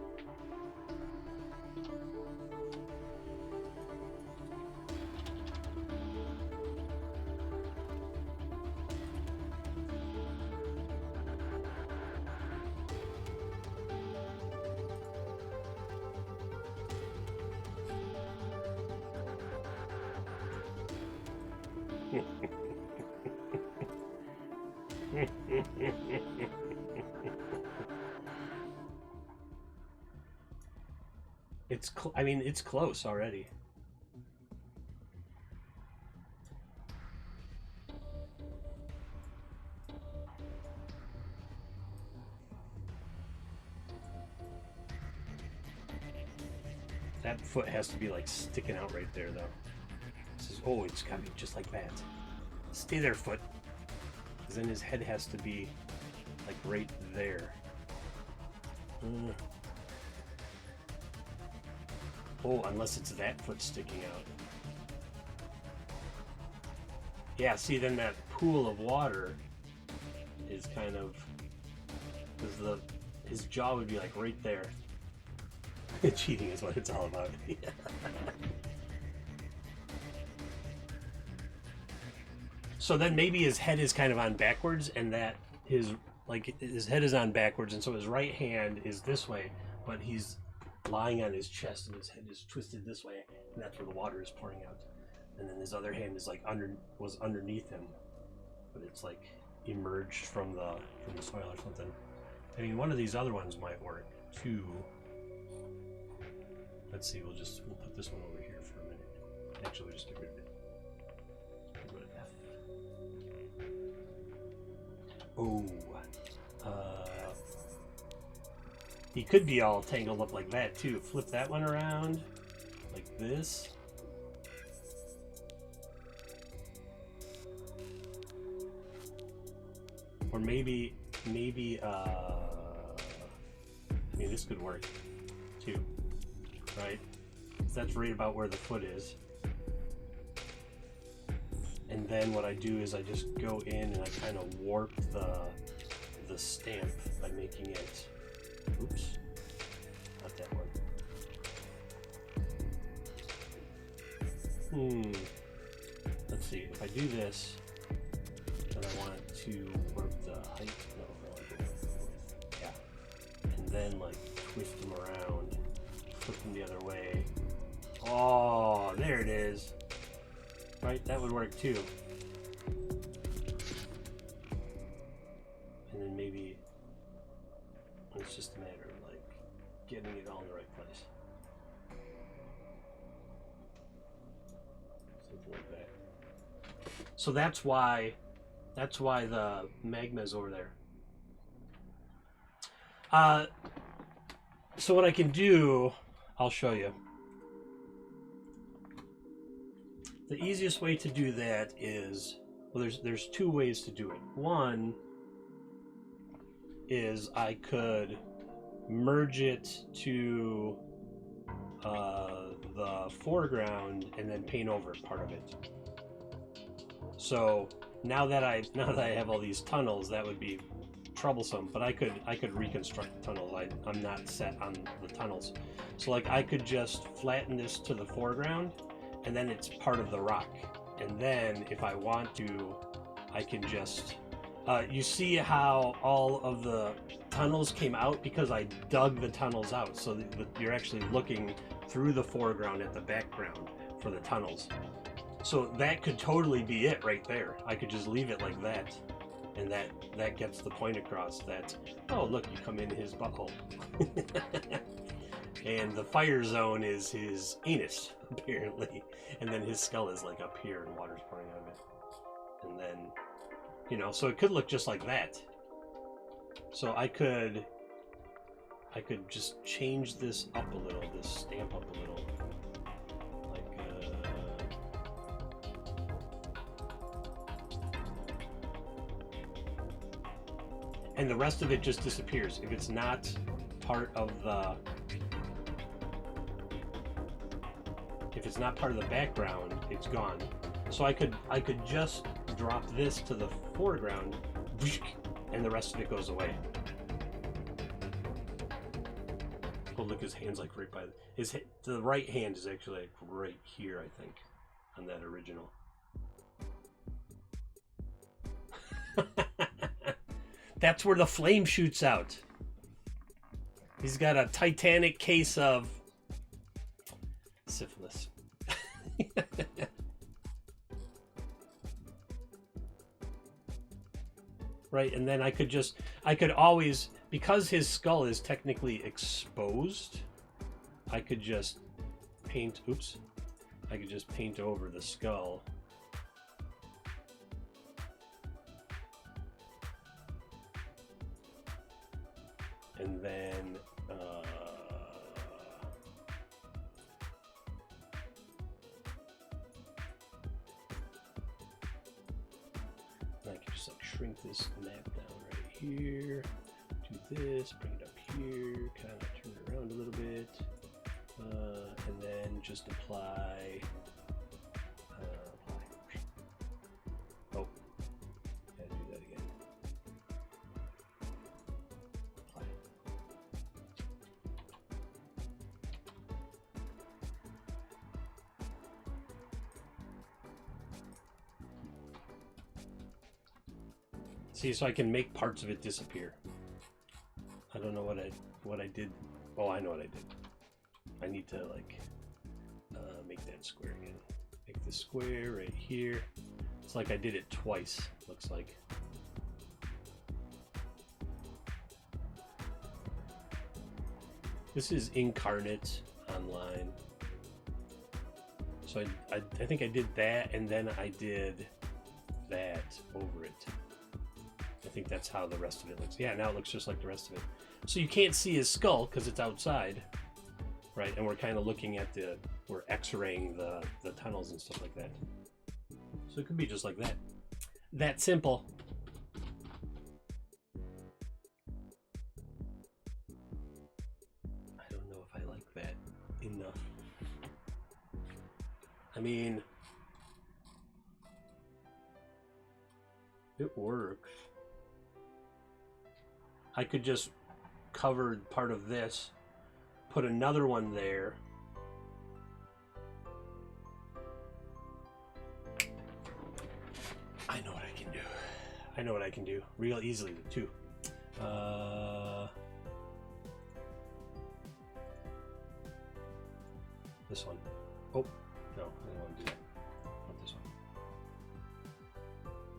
I mean, it's close already. that foot has to be like sticking out right there, though. This is, oh, it's gotta be just like that. Stay there, foot. Because then his head has to be like right there. Oh, unless it's that foot sticking out. Yeah, see, then that pool of water is kind of, because his jaw would be like right there. Cheating is what it's all about. So then maybe his head is kind of on backwards, and that his head is on backwards, and so his right hand is this way, but he's lying on his chest, and his head is twisted this way, and that's where the water is pouring out. And then his other hand is like was underneath him, but it's like emerged from the soil or something. I mean, one of these other ones might work too. Let's see. We'll put this one over here for a minute. Actually, we'll just get rid of it. Go to F. Oh, he could be all tangled up like that too. Flip that one around, like this. Or maybe, I mean, this could work too, right? So that's right about where the foot is. And then what I do is I just go in and I kind of warp the stamp by making it, oops, not that one. Let's see, if I do this, then I want to warp the height, yeah, and then like twist them around, flip them the other way. Oh, there it is. Right, that would work too. And then maybe it's just a matter of like getting it all in the right place. Something like that. So that's why the magma is over there. So what I can do, I'll show you. The easiest way to do that is, well, there's two ways to do it. One is I could merge it to the foreground and then paint over part of it. So now that I have all these tunnels, that would be troublesome. But I could reconstruct the tunnels. I'm not set on the tunnels, so like I could just flatten this to the foreground, and then it's part of the rock. And then if I want to, I can just, you see how all of the tunnels came out because I dug the tunnels out. So you're actually looking through the foreground at the background for the tunnels. So that could totally be it right there. I could just leave it like that. And that gets the point across that, oh, look, you come in his butthole. And the fire zone is his anus, apparently. And then his skull is like up here and water's pouring out of it. And then, so it could look just like that. So I could just change this up a little, this stamp up a little. Like, and the rest of it just disappears. If it's not part of the background, it's gone. So I could just drop this to the foreground, and the rest of it goes away. Oh, look, his hand's like right by the right hand is actually like right here, I think, on that original. That's where the flame shoots out. He's got a titanic case of syphilis. Right, and then I could always, because his skull is technically exposed, I could just paint over the skull. And then just like shrink this map down right here. Do this, bring it up here, kind of turn it around a little bit, and then just apply. Oh, gotta do that again. Apply. See, so I can make parts of it disappear. I don't know what I did. Oh, I know what I did. I need to like make that square again. Make the square right here. It's like I did it twice. Looks like. This is Incarnate Online. So I think I did that, and then I did that over it. I think that's how the rest of it looks. Yeah, now it looks just like the rest of it. So you can't see his skull because it's outside, right? And we're kind of looking at we're x-raying the tunnels and stuff like that. So it could be just like that. That simple. I don't know if I like that enough. I mean, it works. I could just cover part of this, put another one there. I know what I can do. I know what I can do real easily too. This one. Oh, no, I don't want to do that. Not this one.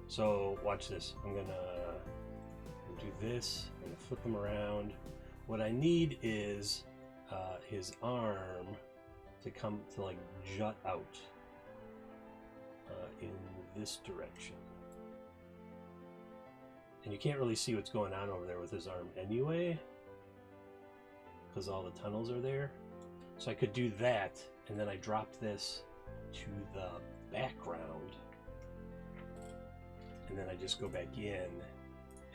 So watch this. I'm gonna do this. I'm gonna flip them around. What I need is his arm to come to like jut out in this direction. And you can't really see what's going on over there with his arm anyway, because all the tunnels are there. So I could do that, and then I drop this to the background, and then I just go back in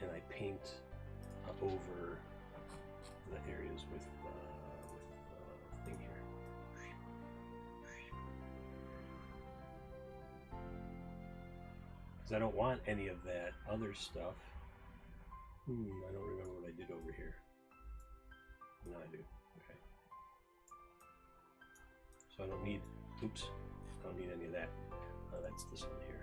and I paint over the areas with thing here. Because I don't want any of that other stuff. I don't remember what I did over here. No, I do. Okay. So I don't need, oops, I don't need any of that. That's this one here.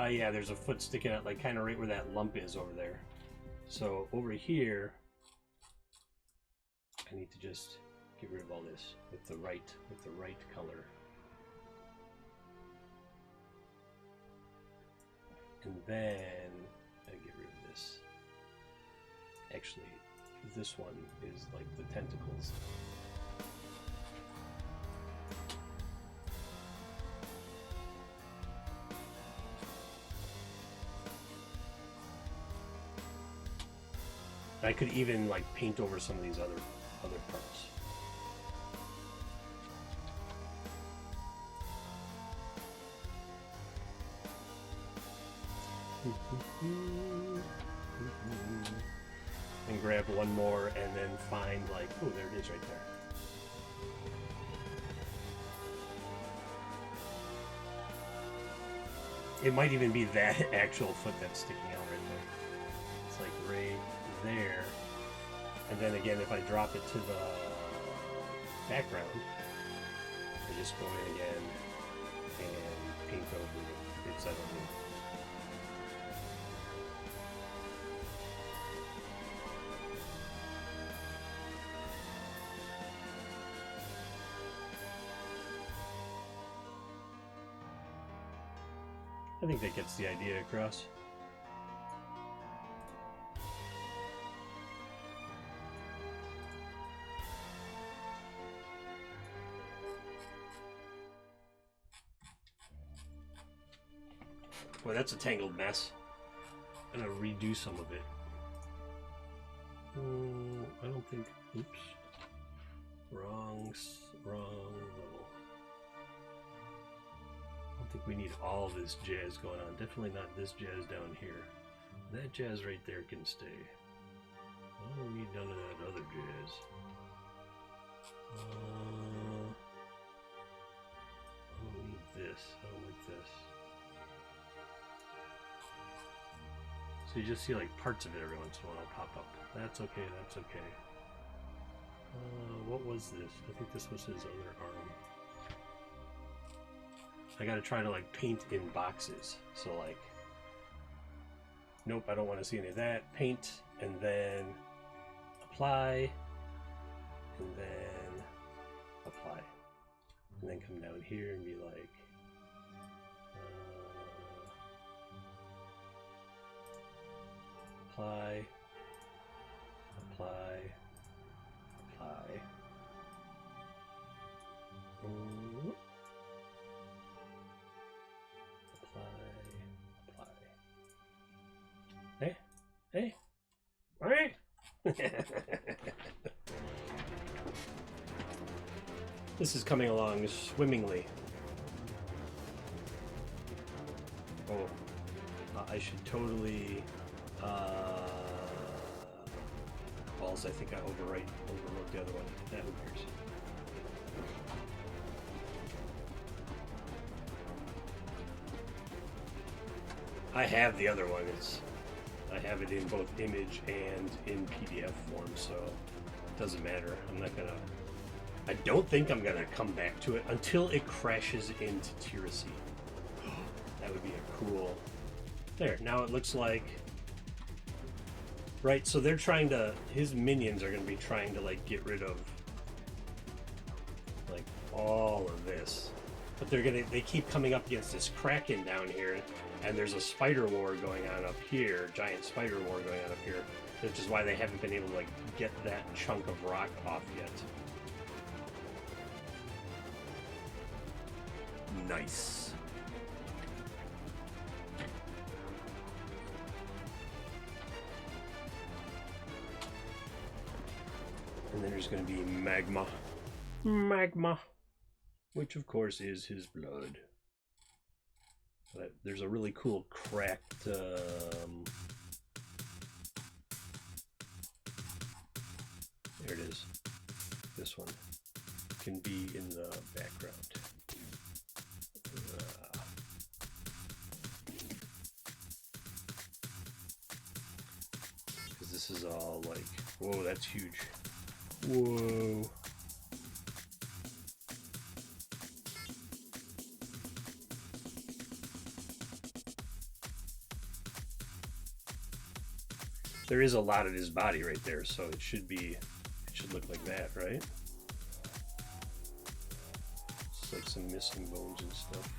Yeah, there's a foot sticking out, like kind of right where that lump is over there. So over here, I need to just get rid of all this with the right color. And then I get rid of this. Actually, this one is like the tentacles. I could even like paint over some of these other parts. And grab one more and then find like, oh, there it is right there. It might even be that actual foot that's sticking out right there. It's like right there. And then again, if I drop it to the background, I just go in again and paint over it. It's underneath. I think that gets the idea across. Boy, that's a tangled mess. I'm gonna redo some of it. I don't think. Oops. Wrong level. I don't think we need all this jazz going on. Definitely not this jazz down here. That jazz right there can stay. I don't need none of that other jazz. I don't need this. I don't like this. So you just see like parts of it every once in a while pop up. That's okay, that's okay. What was this? I think this was his other arm. I gotta try to like paint in boxes. So like, nope, I don't want to see any of that. Paint, and then apply, and then apply. And then come down here and be like, apply, apply, apply. Apply. Hey, hey, all right. This is coming along swimmingly. Oh, I should totally. Balls, I think I overwrote the other one. That who cares? I have the other one. I have it in both image and in PDF form, so it doesn't matter. I don't think I'm gonna come back to it until it crashes into Tiracy. That would be a cool. There, now it looks like. Right, so they're trying to. His minions are gonna be trying to like get rid of like all of this, but they keep coming up against this Kraken down here. And there's a spider war going on up here, giant spider war going on up here, which is why they haven't been able to like get that chunk of rock off yet. Nice. And then there's going to be magma, which of course is his blood. But there's a really cool cracked there it is. This one can be in the background. Because this is all like, whoa, that's huge. Whoa. There is a lot of his body right there, so it should look like that, right? It's like some missing bones and stuff.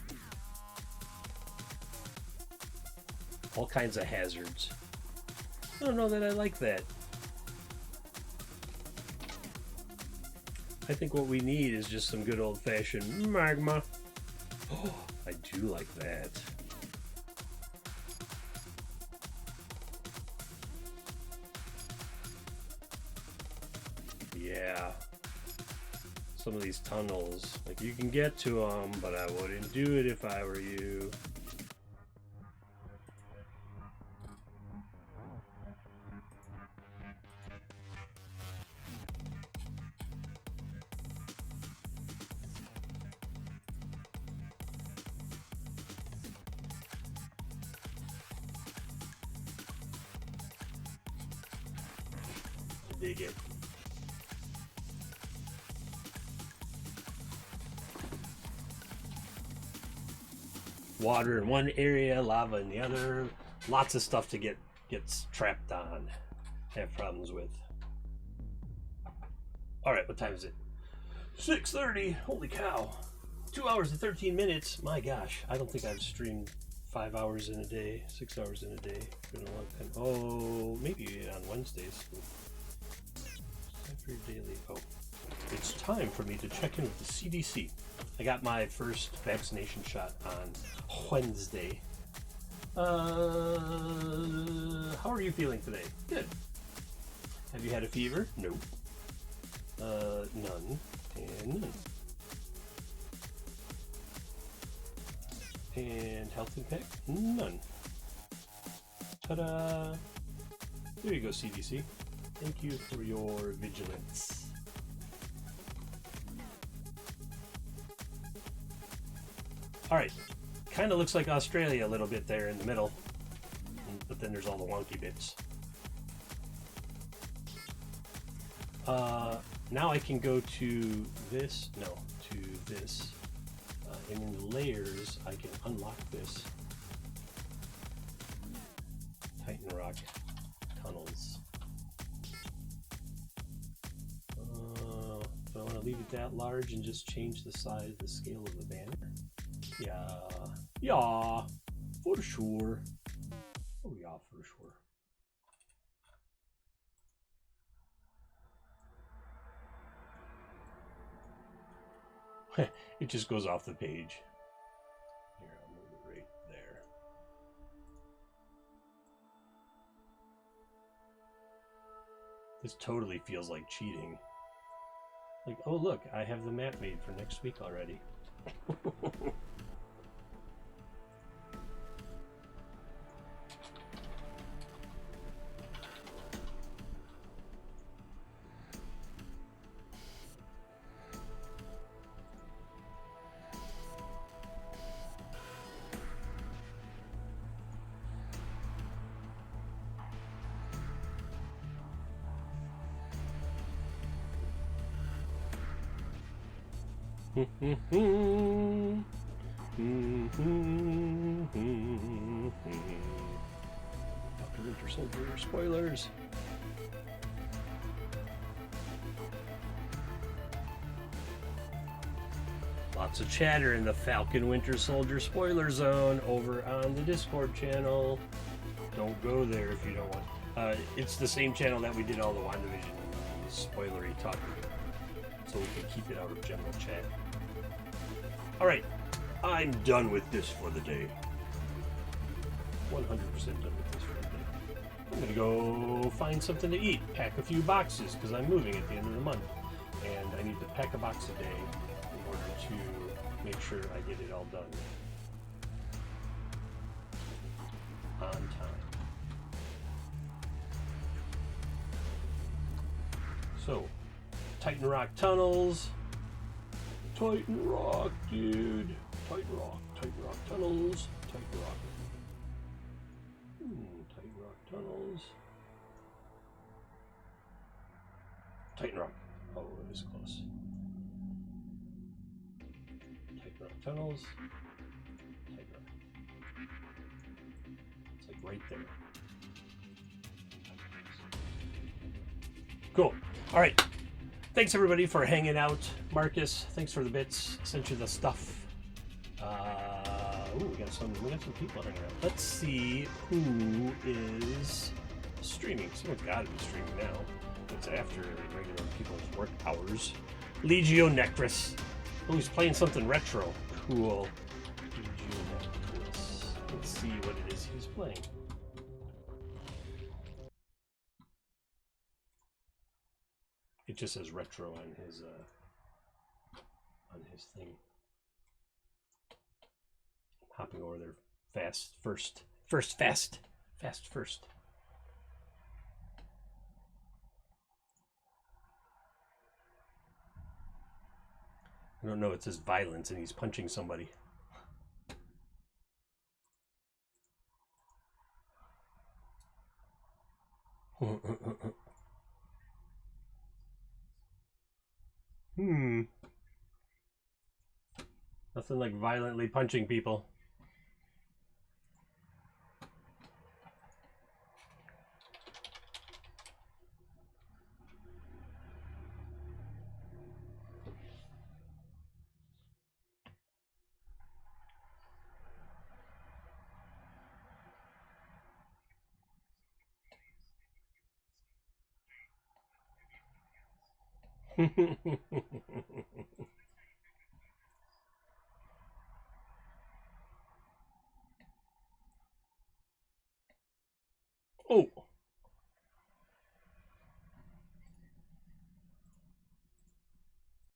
All kinds of hazards. I don't know that I like that. I think what we need is just some good old-fashioned magma. Oh, I do like that. Yeah, some of these tunnels, like you can get to them, but I wouldn't do it if I were you. Dig it. Water in one area, lava in the other. Lots of stuff to gets trapped on. Have problems with. All right, what time is it? 6:30. Holy cow! 2 hours and 13 minutes. My gosh, I don't think I've streamed 5 hours in a day, 6 hours in a day. Been a long time. Oh, maybe on Wednesdays. Every daily. Oh, it's time for me to check in with the CDC. I got my first vaccination shot on Wednesday. How are you feeling today? Good. Have you had a fever? Nope. None. And none. And health impact? None. Ta-da! There you go, CDC. Thank you for your vigilance. Alright. Kind of looks like Australia a little bit there in the middle. But then there's all the wonky bits. Now I can go to this. No, to this. And in the layers, I can unlock this. Titan Rock tunnels. Do I want to leave it that large and just change the size, the scale of the banner? Yeah, for sure. Oh yeah, for sure. It just goes off the page. Here, I'll move it right there. This totally feels like cheating. Like, oh look, I have the map made for next week already. Dr. Winter Soldier spoilers. Lots of chatter in the Falcon Winter Soldier spoiler zone over on the Discord channel. Don't go there if you don't want. It's the same channel that we did all the WandaVision spoilery talking, so we can keep it out of general chat. Alright, I'm done with this for the day. 100% done with this for the day. I'm gonna go find something to eat, pack a few boxes, because I'm moving at the end of the month. And I need to pack a box a day in order to make sure I get it all done on time. So, Titan Rock tunnels. Titan Rock, dude. Titan Rock tunnels. Titan Rock. Titan Rock tunnels. Titan Rock. Oh, it was close. Titan Rock tunnels. Titan Rock. It's like right there. Cool. All right. Thanks everybody for hanging out. Marcus, thanks for the bits. Sent you the stuff. We got some people hanging out. Let's see who is streaming. Someone's got to be streaming now. It's after regular people's work hours. Legio Necris. Oh, he's playing something retro. Cool. Legio Necris. Let's see what it is he's playing. It just says retro on his thing. Hopping over there fast first. Fast first. I don't know, it says violence and he's punching somebody. Nothing like violently punching people. Oh,